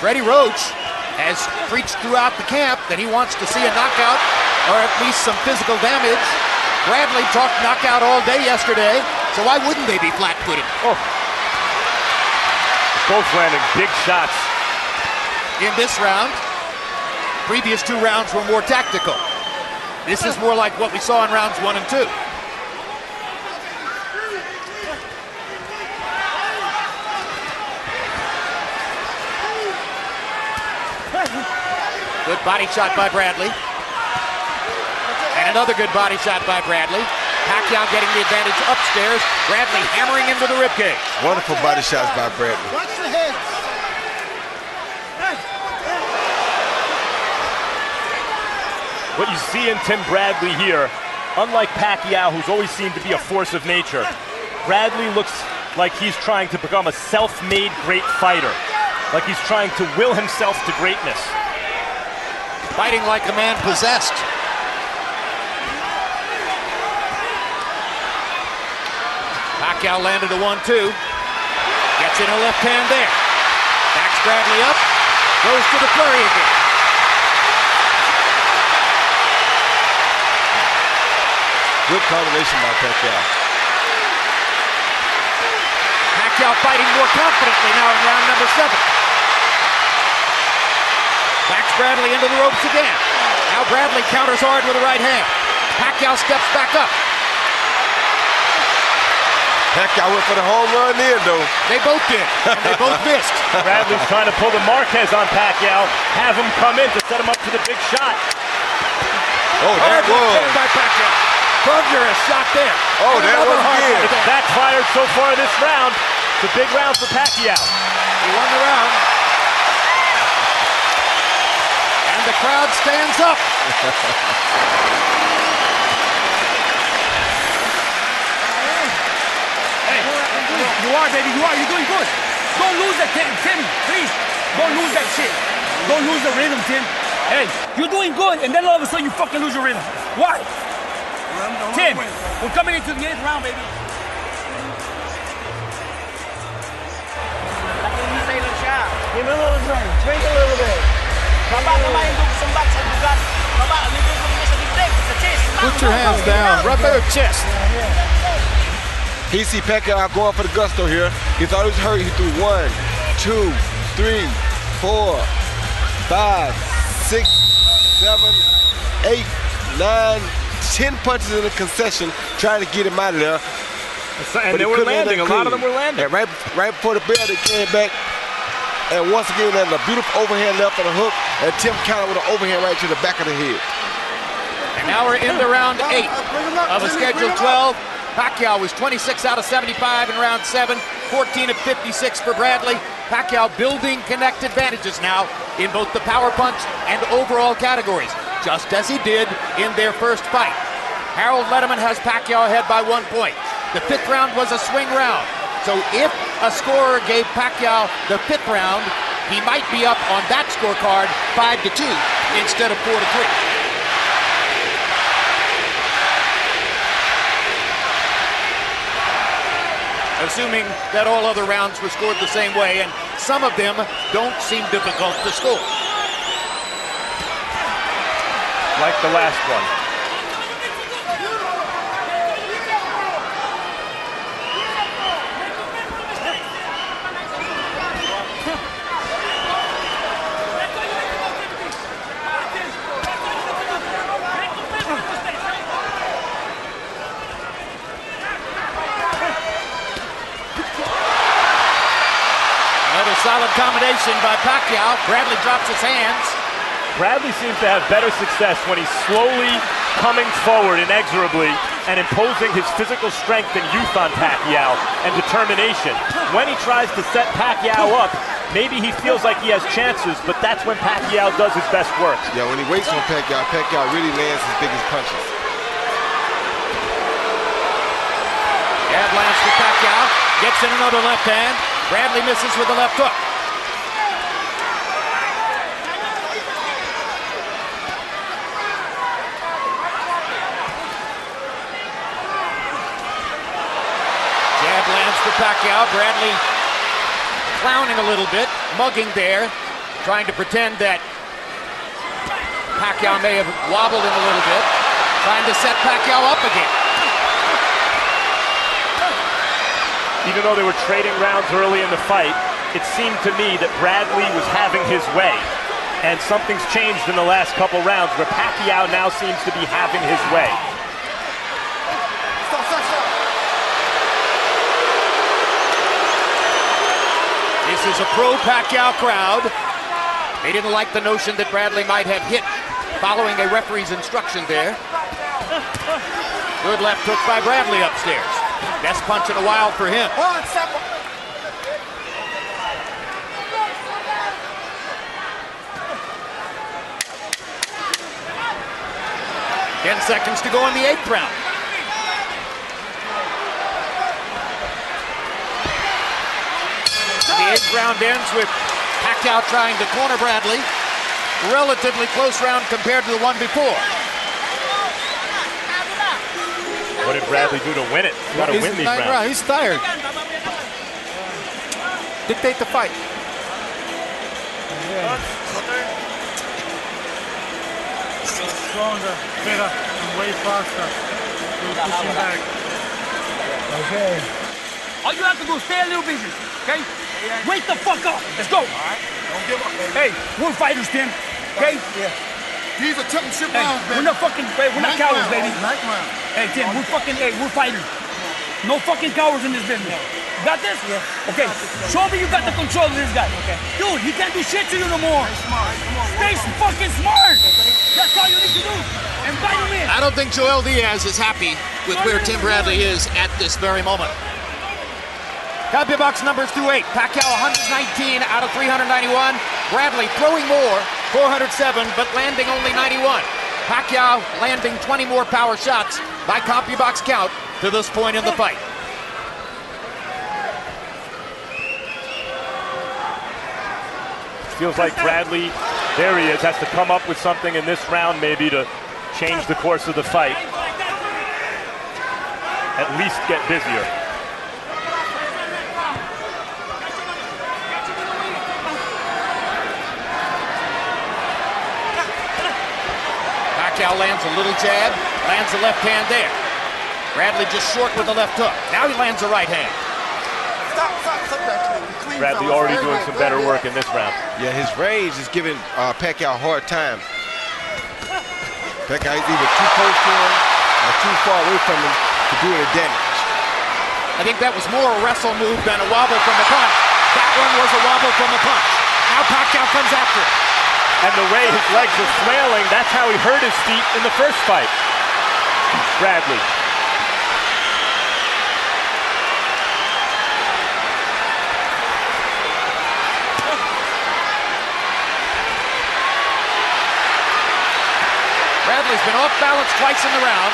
S2: Freddie Roach has preached throughout the camp that he wants to see a knockout or at least some physical damage. Bradley talked knockout all day yesterday, so why wouldn't they be flat-footed?
S6: Oh. Both landing big shots.
S2: In this round, previous 2 rounds were more tactical. This is more like what we saw in rounds 1 and 2. Good body shot by Bradley. And another good body shot by Bradley. Pacquiao getting the advantage upstairs. Bradley hammering into the ribcage.
S5: Wonderful body shots by Bradley.
S8: Watch the heads.
S6: What you see in Tim Bradley here, unlike Pacquiao, who's always seemed to be a force of nature, Bradley looks like he's trying to become a self-made great fighter. Like he's trying to will himself to greatness.
S2: Fighting like a man possessed. Pacquiao landed a 1-2. Gets in a left hand there. Backs Bradley up. Goes to the flurry again.
S5: Good combination by Pacquiao.
S2: Pacquiao fighting more confidently now in round number 7. Backs Bradley into the ropes again. Now Bradley counters hard with the right hand. Pacquiao steps back up.
S5: Pacquiao went for the home run in, though.
S2: They both did, and they both missed.
S6: Bradley's trying to pull the Marquez on Pacquiao, have him come in to set him up for the big shot.
S5: Oh, that was.
S2: By Pacquiao. Thunderous shot there.
S5: Oh, that was good.
S6: It's backfired so far this round. It's a big round for Pacquiao.
S2: He won the round. And the crowd stands up.
S9: You are, baby, you are. You're doing good. Don't lose that, Tim, please. Don't lose that shit. Don't lose the rhythm, Tim. Hey, you're doing good, and then all of a sudden you fucking lose your rhythm. Why? Tim, we're coming into the 8th round, baby.
S10: Give me a little drink. Drink a little bit.
S2: Put your hands down. Rub their chest.
S5: He see Pacquiao going for the gusto here. He thought he was hurt. He threw 1, 2, 3, 4, 5, 6, 7, 8, 9, 10 punches in the concession trying to get him out of there.
S6: And they were landing. A lot of them were landing.
S5: And right before the bell, they came back. And once again, there's a beautiful overhand left on the hook. And Tim countered with an overhand right to the back of the head.
S2: And now we're into round 8 of a scheduled 12. Pacquiao was 26 out of 75 in round 7, 14 of 56 for Bradley. Pacquiao building connect advantages now in both the power punch and overall categories, just as he did in their first fight. Harold Letterman has Pacquiao ahead by 1 point. The 5th round was a swing round, so if a scorer gave Pacquiao the 5th round, he might be up on that scorecard 5-2 instead of 4-3. Assuming that all other rounds were scored the same way, and some of them don't seem difficult to score.
S6: like the last one.
S2: Another solid combination by Pacquiao. Bradley drops his hands.
S6: Bradley seems to have better success when he's slowly coming forward inexorably and imposing his physical strength and youth on Pacquiao and determination. When he tries to set Pacquiao up, maybe he feels like he has chances, but that's when Pacquiao does his best work.
S5: Yeah, when he waits on Pacquiao, Pacquiao really lands his biggest punches.
S2: Jab lands to Pacquiao. Gets in another left hand. Bradley misses with the left hook. Jab lands to Pacquiao. Bradley clowning a little bit, mugging there, trying to pretend that Pacquiao may have wobbled him a little bit, trying to set Pacquiao up again.
S6: Even though they were trading rounds early in the fight, it seemed to me that Bradley was having his way. And something's changed in the last couple rounds where Pacquiao now seems to be having his way.
S2: This is a pro-Pacquiao crowd. They didn't like the notion that Bradley might have hit following a referee's instruction there. Good left hook by Bradley upstairs. Best punch in a while for him. 10 seconds to go in the 8th round. The 8th round ends with Pacquiao trying to corner Bradley. Relatively close round compared to the one before.
S6: What did Bradley do to win it? He's got to win these rounds.
S12: He's tired. Dictate the fight.
S10: Stronger, better, and way faster. We're pushing back. Okay.
S9: All you have to do is stay a little busy, okay? Wake the fuck up. Let's go. All right. Don't give up, baby. Hey, we're fighters, Tim. Okay? Yeah.
S8: These are championship rounds, baby.
S9: We're not fucking, we're not cowards, baby.
S8: Ninth round.
S9: Hey, Tim, we're fighters. No fucking cowards in this business. You got this? Yeah. Okay. Show me you got the control of this guy. Okay. Dude, he can't do shit to you no more. Stay fucking smart. That's all you need to do. And fight him in.
S2: I don't think Joel Diaz is happy with where Tim Bradley is at this very moment. CompuBox numbers through 8. Pacquiao 119 out of 391. Bradley throwing more, 407, but landing only 91. Pacquiao landing 20 more power shots by CompuBox count to this point in the fight.
S6: Feels like Bradley, there he is, has to come up with something in this round maybe to change the course of the fight. At least get busier.
S2: Pacquiao lands a little jab, lands a left hand there. Bradley just short with the left hook. Now he lands a right hand.
S6: Bradley already doing some better work in this round.
S5: Yeah, his range is giving Pacquiao a hard time. Pacquiao is either too close to him or too far away from him to do any damage.
S2: I think that was more a wrestle move than a wobble from a punch. That one was a wobble from a punch. Now Pacquiao comes after it.
S6: And the way his legs are flailing, that's how he hurt his feet in the first fight. Bradley.
S2: Bradley's been off balance twice in the round.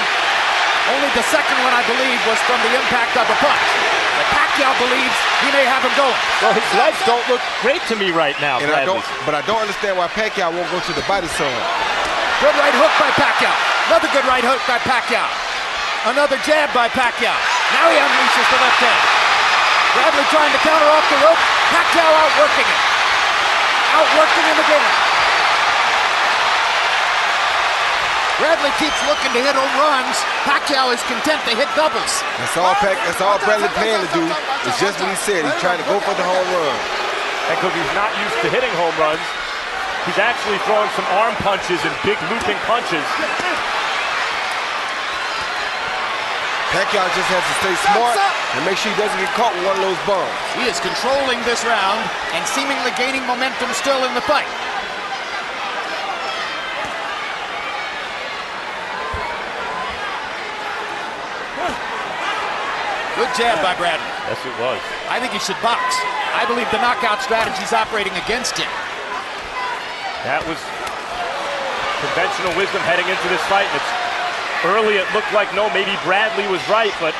S2: Only the second one, I believe, was from the impact of a punch. But Pacquiao believes he may have him going.
S6: Well, his legs don't look great to me right now,
S5: and I don't understand why Pacquiao won't go to the body so hard.
S2: Good right hook by Pacquiao. Another good right hook by Pacquiao. Another jab by Pacquiao. Now he unleashes the left hand. Bradley trying to counter off the rope. Pacquiao outworking him. Outworking him again. Bradley keeps looking to hit home runs. Pacquiao is content to hit doubles.
S5: That's all Bradley planning to do. It's just what he said. He's trying to go for the home run.
S6: And because he's not used to hitting home runs, he's actually throwing some arm punches and big looping punches.
S5: Pacquiao just has to stay smart and make sure he doesn't get caught with one of those bombs.
S2: He is controlling this round and seemingly gaining momentum still in the fight. Good jab by Bradley.
S6: Yes, it was.
S2: I think he should box. I believe the knockout strategy is operating against him.
S6: That was conventional wisdom heading into this fight. And it's early, it looked like, no, maybe Bradley was right, but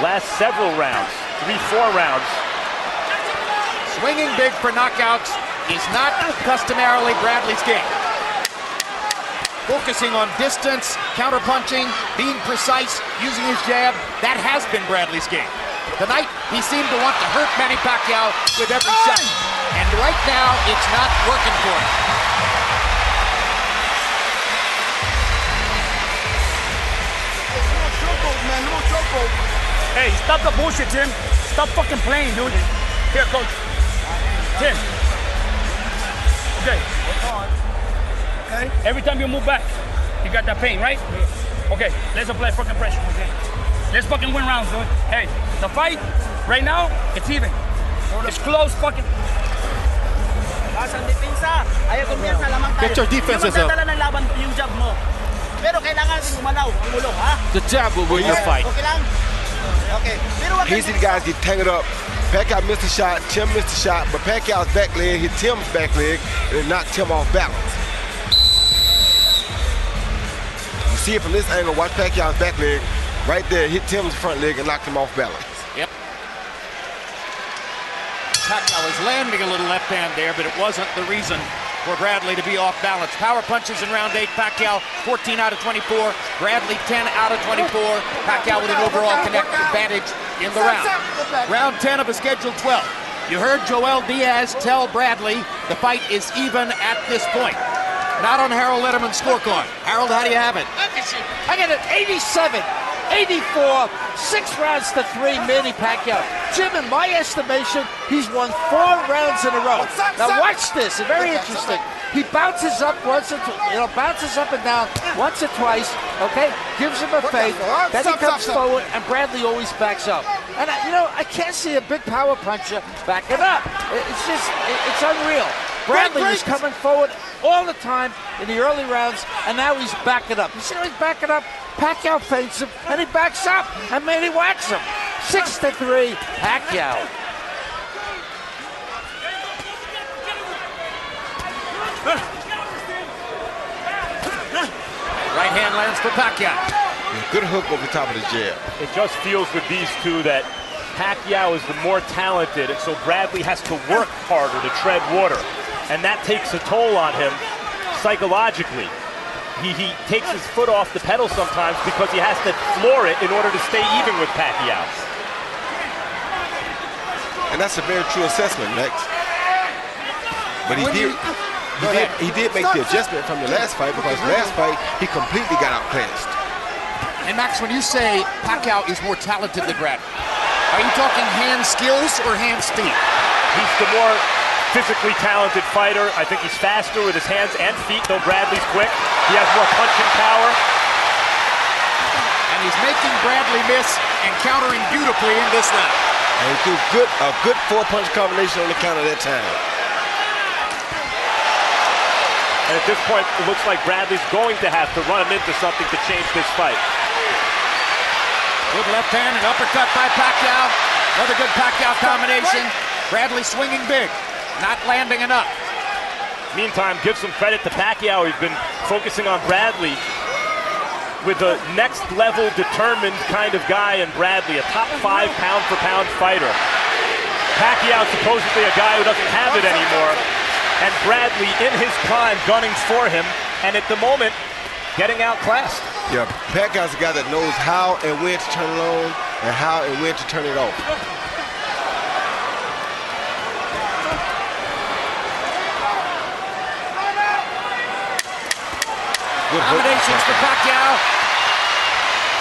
S6: last several rounds, 3-4 rounds.
S2: Swinging big for knockouts is not customarily Bradley's game. Focusing on distance, counterpunching, being precise, using his jab, that has been Bradley's game. Tonight, he seemed to want to hurt Manny Pacquiao with every shot. And right now, it's not working for him.
S9: Hey, stop the bullshit, Tim. Stop fucking playing, dude. Here, coach. Tim. Okay. Okay. Every time you move back, you got that pain, right? Okay, let's apply fucking pressure. Okay. Let's fucking win rounds, dude. Hey, the fight, right now, it's even. It's close, fucking.
S12: Get your defenses up. The jab will win the fight.
S5: He see the guys get tangled up. Pacquiao missed a shot, Tim missed a shot, but Pacquiao's back leg hit Tim's back leg and it knocked Tim off balance. You see it from this angle, watch Pacquiao's back leg right there, hit Tim's front leg and knocked him off balance.
S2: Yep. Pacquiao is landing a little left hand there, but it wasn't the reason for Bradley to be off balance. Power punches in round 8, Pacquiao 14 out of 24, Bradley 10 out of 24. Pacquiao with an overall connect advantage in the round. Round 10 of a scheduled 12. You heard Joel Diaz tell Bradley the fight is even at this point. Not on Harold Letterman's scorecard. Harold, how do you have it?
S11: I got it 87, 84, 6 rounds to 3, Manny Pacquiao. Jim, in my estimation, he's won 4 rounds in a row. Now watch this, it's very interesting. He bounces up once, bounces up and down once or twice, okay? Gives him a feint, then he comes forward, and Bradley always backs up. And, I can't see a big power puncher backing up. It's just, it's unreal. Bradley was coming forward all the time in the early rounds, and now he's backing up. You see how he's backing up? Pacquiao feints him, and he backs up, and Manny whacks him. 6-3, Pacquiao.
S2: Right hand lands for Pacquiao.
S5: Good hook over the top of the jab.
S6: It just feels with these two that Pacquiao is the more talented, and so Bradley has to work harder to tread water. And that takes a toll on him psychologically. He takes his foot off the pedal sometimes because he has to floor it in order to stay even with Pacquiao.
S5: And that's a very true assessment, Max. But he did make the adjustment from the last fight, because last fight he completely got outclassed.
S2: And Max, when you say Pacquiao is more talented than Bradley, are you talking hand skills or hand speed?
S6: He's the more physically talented fighter. I think he's faster with his hands and feet, though Bradley's quick. He has more punching power.
S2: And he's making Bradley miss and countering beautifully in this round.
S5: And he threw a good 4-punch combination on the counter that time.
S6: And at this point, it looks like Bradley's going to have to run him into something to change this fight.
S2: Good left hand and uppercut by Pacquiao. Another good Pacquiao combination. Bradley swinging big, not landing enough.
S6: Meantime, give some credit to Pacquiao. He's been focusing on Bradley with a next level determined kind of guy in Bradley, a top 5 pound-for-pound fighter. Pacquiao supposedly a guy who doesn't have it anymore, and Bradley in his prime gunning for him, and at the moment, getting outclassed.
S5: Yeah, Pacquiao's a guy that knows how and when to turn it on and how and when to turn it off.
S2: Combinations for Pacquiao.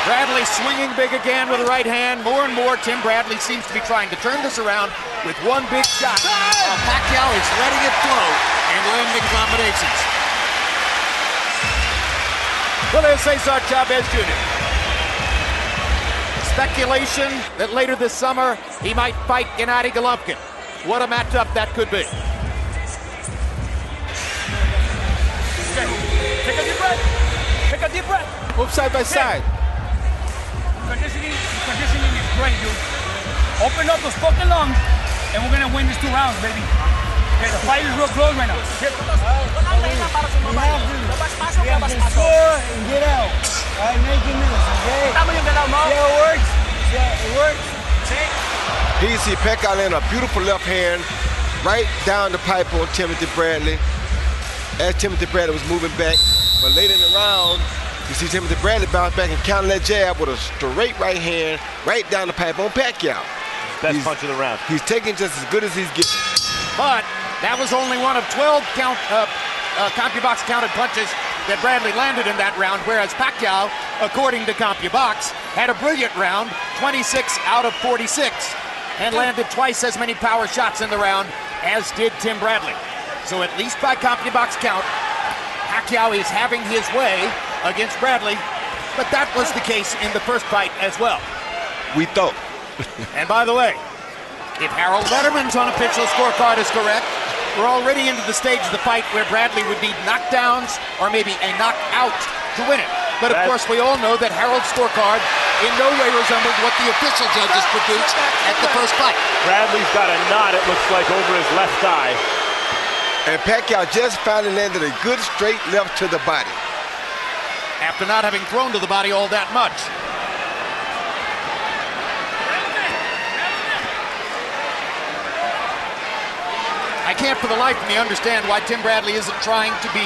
S2: Bradley swinging big again with the right hand. More and more, Tim Bradley seems to be trying to turn this around with one big shot. While Pacquiao is letting it flow and landing combinations. Julio Cesar Chavez Jr. Speculation that later this summer he might fight Gennady Golovkin. What a matchup that could be.
S9: Take a deep breath. Take a deep breath.
S5: Move side by side.
S9: Conditioning is great, dude. Open up those fucking lungs, and we're gonna win these 2 rounds, baby. Okay, the fight is real close right now.
S10: We have to score and get out. All right, make it miss, okay? See how it works? See how it works?
S5: Here you see Pacquiao land a beautiful left hand right down the pipe on Timothy Bradley. As Timothy Bradley was moving back, but later in the round, you see Timothy Bradley bounce back and counter that jab with a straight right hand right down the pipe on Pacquiao.
S6: Best punch of the round.
S5: He's taking just as good as he's getting.
S2: But that was only one of 12 CompuBox counted punches that Bradley landed in that round, whereas Pacquiao, according to CompuBox, had a brilliant round, 26 out of 46, and landed twice as many power shots in the round as did Tim Bradley. So at least by CompuBox count, Pacquiao is having his way against Bradley, but that was the case in the first fight as well.
S5: We thought.
S2: And by the way, if Harold Letterman's unofficial scorecard is correct, we're already into the stage of the fight where Bradley would need knockdowns or maybe a knockout to win it. But of course, we all know that Harold's scorecard in no way resembled what the official judges produced at the first fight.
S6: Bradley's got a knot, it looks like, over his left eye.
S5: And Pacquiao just finally landed a good straight left to the body.
S2: After not having thrown to the body all that much. I can't for the life of me understand why Tim Bradley isn't trying to be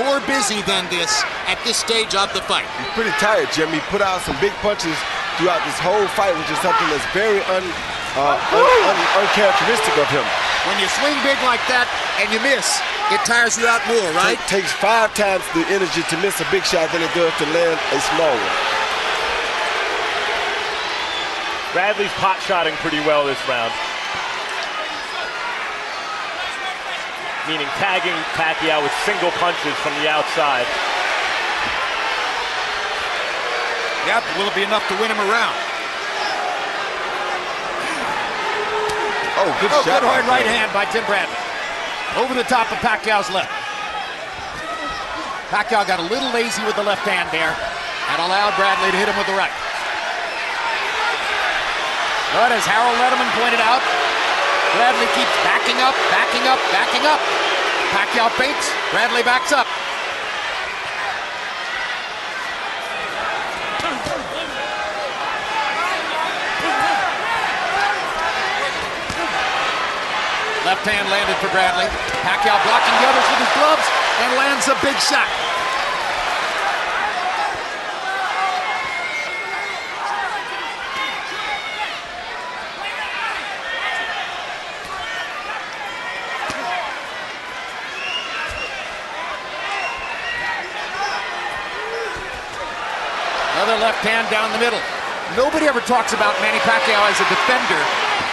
S2: more busy than this at this stage of the fight.
S5: He's pretty tired, Jim. He put out some big punches throughout this whole fight, which is something that's very uncharacteristic of him.
S2: When you swing big like that and you miss, it tires you out more, right?
S5: It takes 5 times the energy to miss a big shot than it does to land a small one.
S6: Bradley's pot-shotting pretty well this round. Meaning tagging Pacquiao with single punches from the outside.
S2: Yep, will it be enough to win him around?
S5: Oh, good shot.
S2: Good hard right hand by Tim Bradley. Over the top of Pacquiao's left. Pacquiao got a little lazy with the left hand there and allowed Bradley to hit him with the right. But as Harold Letterman pointed out, Bradley keeps backing up, backing up, backing up. Pacquiao feints, Bradley backs up. Left hand landed for Bradley. Pacquiao blocking the others with his gloves and lands a big shot. Another left hand down the middle. Nobody ever talks about Manny Pacquiao as a defender,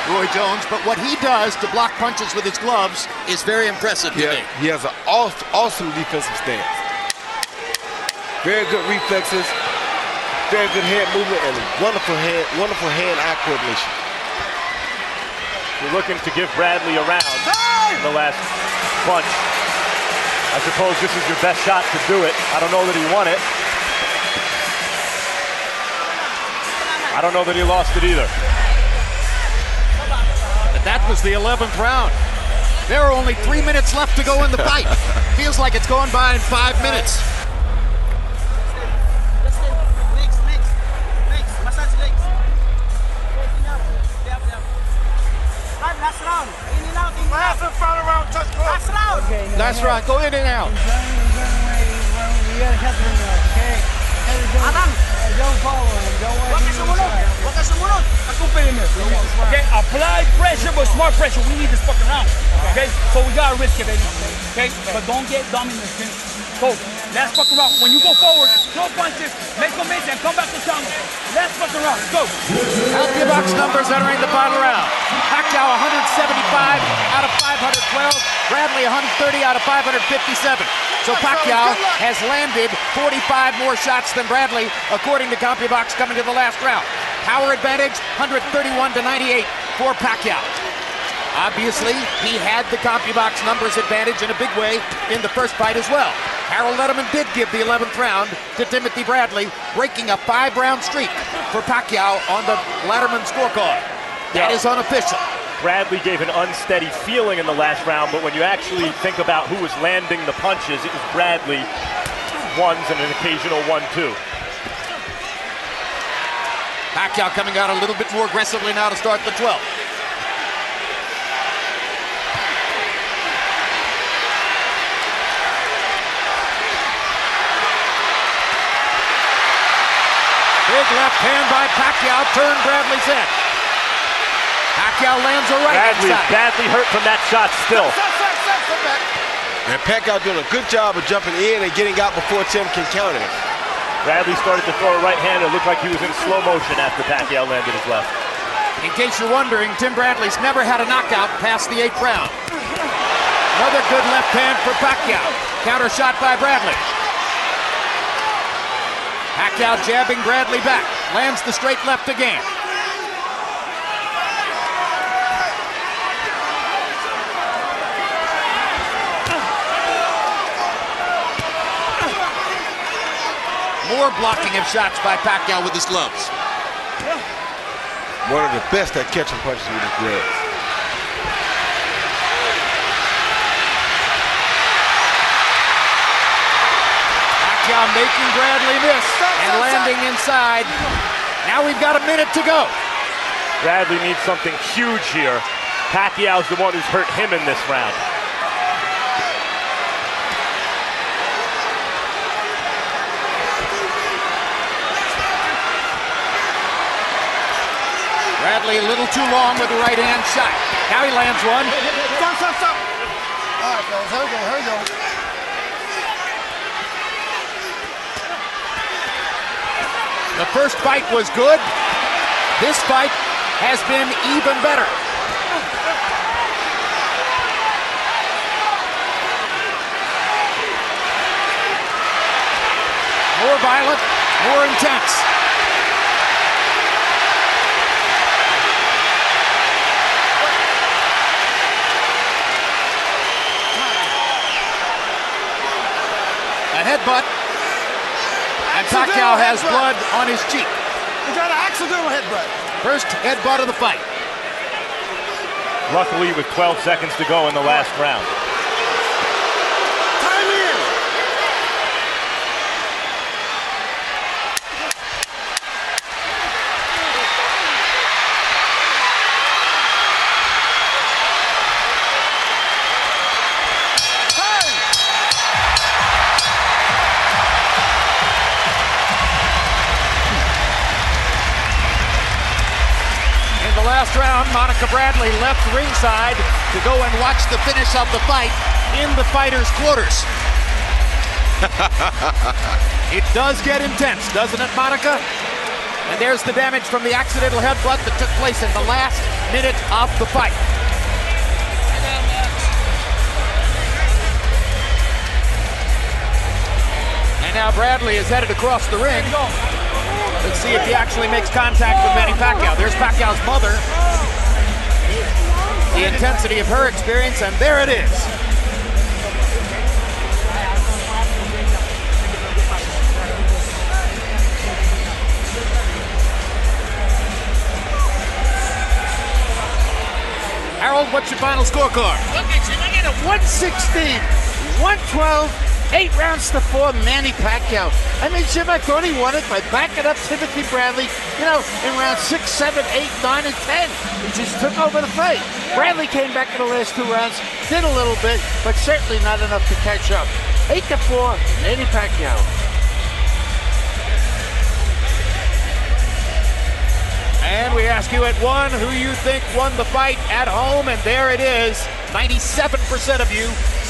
S2: Roy Jones, but what he does to block punches with his gloves is very impressive to me.
S5: He has an awesome defensive stance. Very good reflexes, very good head movement, and wonderful hand-eye coordination.
S6: You're looking to give Bradley a round in the last punch. I suppose this is your best shot to do it. I don't know that he won it. I don't know that he lost it either.
S2: But that was the 11th round. There are only 3 minutes left to go in the fight. Feels like it's going by in 5 minutes. Last round, go in and out.
S10: You gotta cut him out, okay? Don't follow him. Don't want him inside.
S9: Okay, apply pressure, but smart pressure. We need this fucking round. Okay, so we gotta risk it, baby. Okay, but don't get dumb in this thing. So, last fucking round. When you go forward, throw punches, make them miss, and come back to counter. Last fucking round. Let's go.
S2: CompuBox numbers entering the final round. Pacquiao 175 out of 512. Bradley 130 out of 557. So Pacquiao has landed 45 more shots than Bradley, according to CompuBox coming to the last round. Power advantage, 131 to 98 for Pacquiao. Obviously, he had the CompuBox numbers advantage in a big way in the first fight as well. Harold Letterman did give the 11th round to Timothy Bradley, breaking a 5-round streak for Pacquiao on the Letterman scorecard. That is unofficial.
S6: Bradley gave an unsteady feeling in the last round, but when you actually think about who was landing the punches, it was Bradley, ones and an occasional 1-2.
S2: Pacquiao coming out a little bit more aggressively now to start the 12th. Big left hand by Pacquiao turned Bradley's head. Pacquiao lands a right
S6: Bradley is badly hurt from that shot still.
S5: And Pacquiao doing a good job of jumping in and getting out before Tim can counter it.
S6: Bradley started to throw a right hand. It looked like he was in slow motion after Pacquiao landed his left.
S2: In case you're wondering, Tim Bradley's never had a knockout past the 8th round. Another good left hand for Pacquiao. Counter shot by Bradley. Pacquiao jabbing Bradley back. Lands the straight left again. More blocking of shots by Pacquiao with his gloves.
S5: One of the best at catching punches with his gloves.
S2: Pacquiao making Bradley miss and landing inside. Now we've got a minute to go.
S6: Bradley needs something huge here. Pacquiao's the one who's hurt him in this round.
S2: Bradley a little too long with the right hand shot. Now he lands one.
S8: Stop. All right, fellas, here we go.
S2: The first fight was good. This fight has been even better. More violent, more intense. A headbutt, and Pacquiao has blood on his cheek.
S8: You got an accidental headbutt.
S2: First headbutt of the fight.
S6: Luckily, with 12 seconds to go in the last round.
S8: Time in.
S2: Last round, Monica Bradley left ringside to go and watch the finish of the fight in the fighters' quarters. It does get intense, doesn't it, Monica? And there's the damage from the accidental headbutt that took place in the last minute of the fight. And now Bradley is headed across the ring. Let's see if he actually makes contact with Manny Pacquiao. There's Pacquiao's mother. The intensity of her experience, and there it is. Harold, what's your final scorecard?
S11: Look at you, I get a 116, 112, 8 rounds to 4, Manny Pacquiao. I mean, Jim, I thought he won it by backing up Timothy Bradley, you know, in rounds 6, 7, 8, 9, and 10. He just took over the fight. Bradley came back in the last 2 rounds, did a little bit, but certainly not enough to catch up. 8-4, Manny Pacquiao.
S2: And we ask you at 1 who you think won the fight at home, and there it is. 97% of you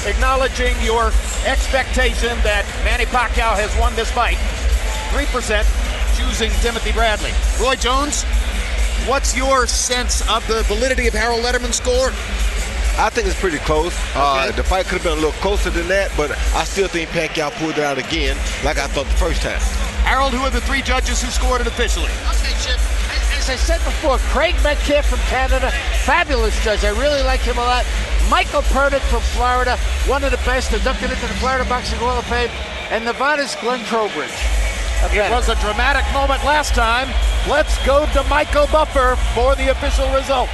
S2: acknowledging your expectation that Manny Pacquiao has won this fight. 3% choosing Timothy Bradley. Roy Jones, what's your sense of the validity of Harold Letterman's score?
S5: I think it's pretty close.
S2: Okay.
S5: The fight could have been a little closer than that, but I still think Pacquiao pulled it out again, like I thought the first time.
S2: Harold, who are the 3 judges who scored it officially?
S11: Okay, Chip. As I said before, Craig Metcalf from Canada, fabulous judge. I really like him a lot. Michael Pernick from Florida, one of the best, inducted into the Florida Boxing Hall of Fame. And Nevada's Glenn Trowbridge.
S2: It was a dramatic moment last time. Let's go to Michael Buffer for the official result.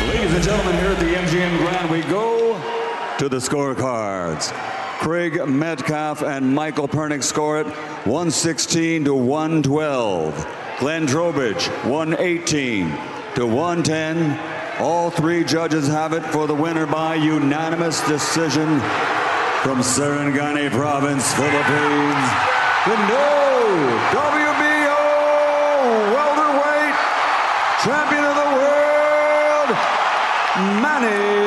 S7: Ladies and gentlemen, here at the MGM Grand, we go to the scorecards. Craig Metcalf and Michael Pernick score it 116 to 112. Glenn Trowbridge 118 to 110. All 3 judges have it for the winner by unanimous decision from Sarangani Province, Philippines. The new WBO Welterweight Champion of the World, Manny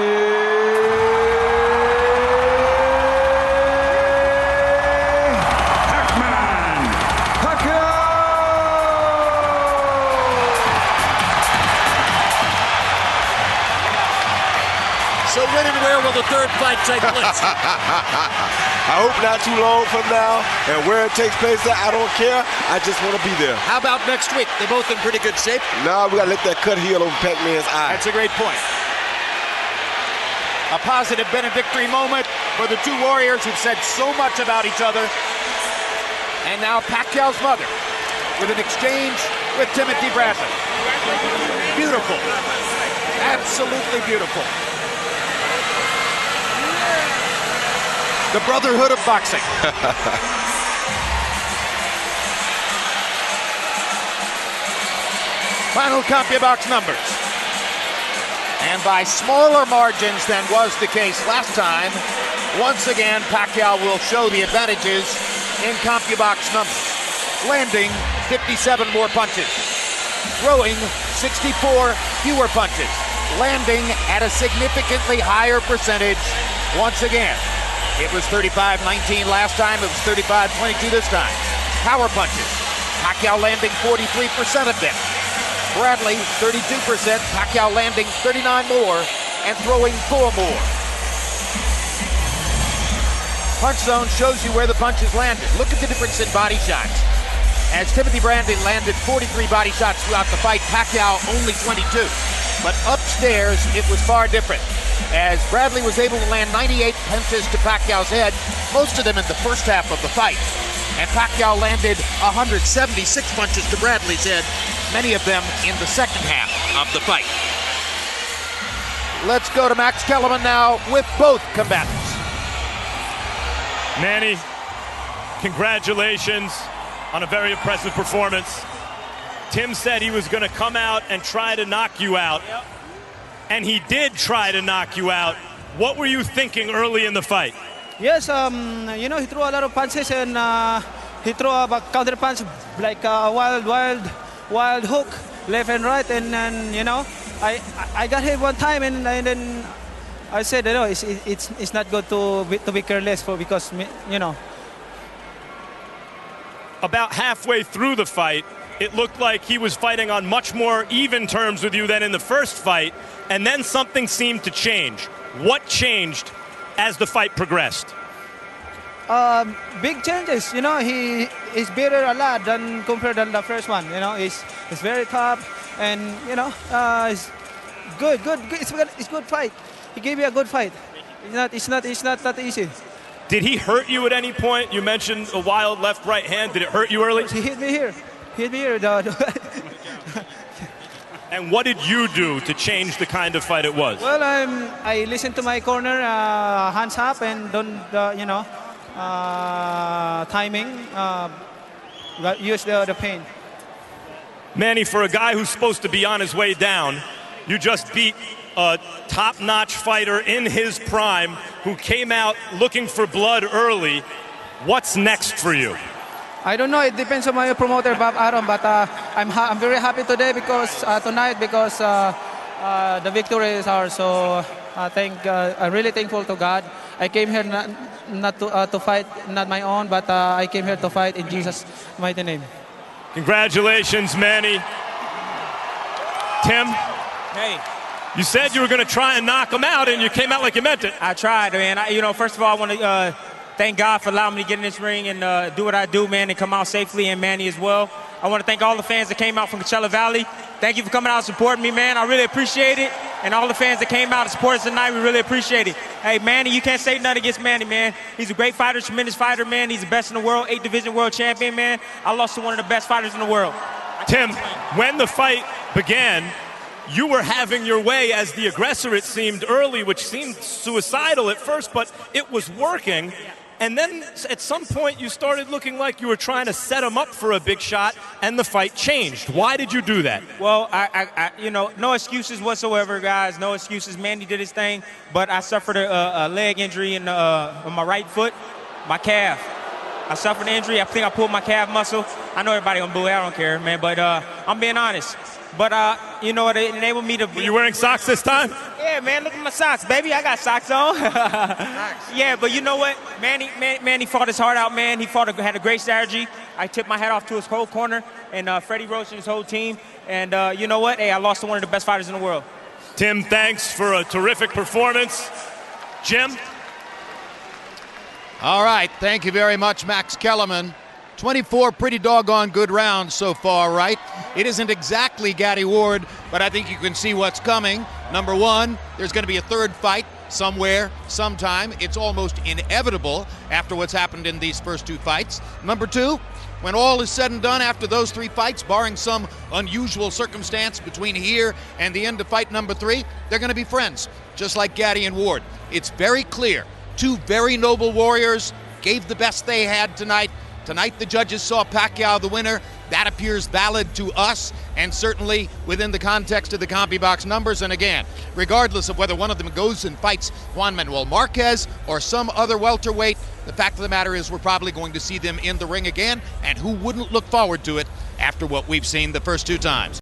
S7: Pacquiao.
S2: So when and where will the 3rd fight take place?
S5: I hope not too long from now, and where it takes place, I don't care. I just want to be there.
S2: How about next week? They're both in pretty good shape.
S5: Now we got to let that cut heal over Pac-Man's eye.
S2: That's a great point. A positive benedictory moment for the 2 warriors who've said so much about each other. And now Pacquiao's mother with an exchange with Timothy Bradley. Beautiful. Absolutely beautiful. The brotherhood of boxing. Final CompuBox numbers. And by smaller margins than was the case last time, once again, Pacquiao will show the advantages in CompuBox numbers. Landing 57 more punches. Throwing 64 fewer punches. Landing at a significantly higher percentage once again. It was 35-19 last time. It was 35-22 this time. Power punches. Pacquiao landing 43% of them. Bradley, 32%. Pacquiao landing 39 more and throwing 4 more. Punch zone shows you where the punches landed. Look at the difference in body shots. As Timothy Bradley landed 43 body shots throughout the fight, Pacquiao only 22. But upstairs, it was far different, as Bradley was able to land 98 punches to Pacquiao's head, most of them in the first half of the fight. And Pacquiao landed 176 punches to Bradley's head, many of them in the second half of the fight. Let's go to Max Kellerman now with both combatants.
S6: Manny, congratulations on a very impressive performance. Tim said he was going to come out and try to knock you out. Yep. And he did try to knock you out. What were you thinking early in the fight?
S13: Yes, you know, he threw a lot of punches, and he threw a counter punch like a wild hook, left and right, and then, you know, I got hit one time, and then I said, you know, it's not good to be careless because, you know.
S6: About halfway through the fight, it looked like he was fighting on much more even terms with you than in the first fight, and then something seemed to change. What changed as the fight progressed?
S13: Big changes, you know. He's better a lot than compared to the first one. You know, he's very tough, and you know, it's good. It's good fight. He gave me a good fight. It's not that easy.
S6: Did he hurt you at any point? You mentioned a wild left-right hand. Did it hurt you early?
S13: He hit me here.
S6: And what did you do to change the kind of fight it was?
S13: Well, I listened to my corner, hands up, and don't, you know, timing, use the pain.
S6: Manny, for a guy who's supposed to be on his way down, you just beat a top-notch fighter in his prime who came out looking for blood early. What's next for you?
S13: I don't know. It depends on my promoter, Bob Arum. But I'm very happy today because tonight because the victory is ours. So I'm really thankful to God. I came here not to fight, not my own, but I came here to fight in Jesus' mighty name.
S6: Congratulations, Manny. Tim?
S14: Hey.
S6: You said you were going to try and knock him out, and you came out like you meant it.
S14: I tried, man. First of all, I want to thank God for allowing me to get in this ring and do what I do, man, and come out safely, and Manny as well. I want to thank all the fans that came out from Coachella Valley. Thank you for coming out and supporting me, man. I really appreciate it. And all the fans that came out and supported us tonight, we really appreciate it. Hey, Manny, you can't say nothing against Manny, man. He's a great fighter, tremendous fighter, man. He's the best in the world, 8-division world champion, man. I lost to one of the best fighters in the world.
S6: Tim, when the fight began, you were having your way as the aggressor, it seemed, early, which seemed suicidal at first, but it was working. And then at some point you started looking like you were trying to set him up for a big shot, and the fight changed. Why did you do that?
S14: Well, I no excuses whatsoever, guys. No excuses. Manny did his thing, but I suffered a leg injury in on my right foot, my calf. I suffered an injury. I think I pulled my calf muscle. I know everybody gonna boo it. I don't care, man. But I'm being honest. But it enabled me to.
S6: Were you wearing socks this time?
S14: Yeah, man. Look at my socks, baby. I got socks on. Yeah, but you know what? Manny fought his heart out, man. He had a great strategy. I tipped my hat off to his whole corner and Freddie Roach and his whole team. And you know what? Hey, I lost to one of the best fighters in the world.
S6: Tim, thanks for a terrific performance. Jim?
S2: All right. Thank you very much, Max Kellerman. 24 pretty doggone good rounds so far, right? It isn't exactly Gatti Ward, but I think you can see what's coming. Number one, there's going to be a third fight somewhere, sometime. It's almost inevitable after what's happened in these first two fights. Number two, when all is said and done after those three fights, barring some unusual circumstance between here and the end of fight number three, they're going to be friends, just like Gatti and Ward. It's very clear. Two very noble warriors gave the best they had tonight. Tonight, the judges saw Pacquiao the winner. That appears valid to us, and certainly within the context of the CompuBox numbers. And again, regardless of whether one of them goes and fights Juan Manuel Marquez or some other welterweight, the fact of the matter is we're probably going to see them in the ring again, and who wouldn't look forward to it after what we've seen the first two times?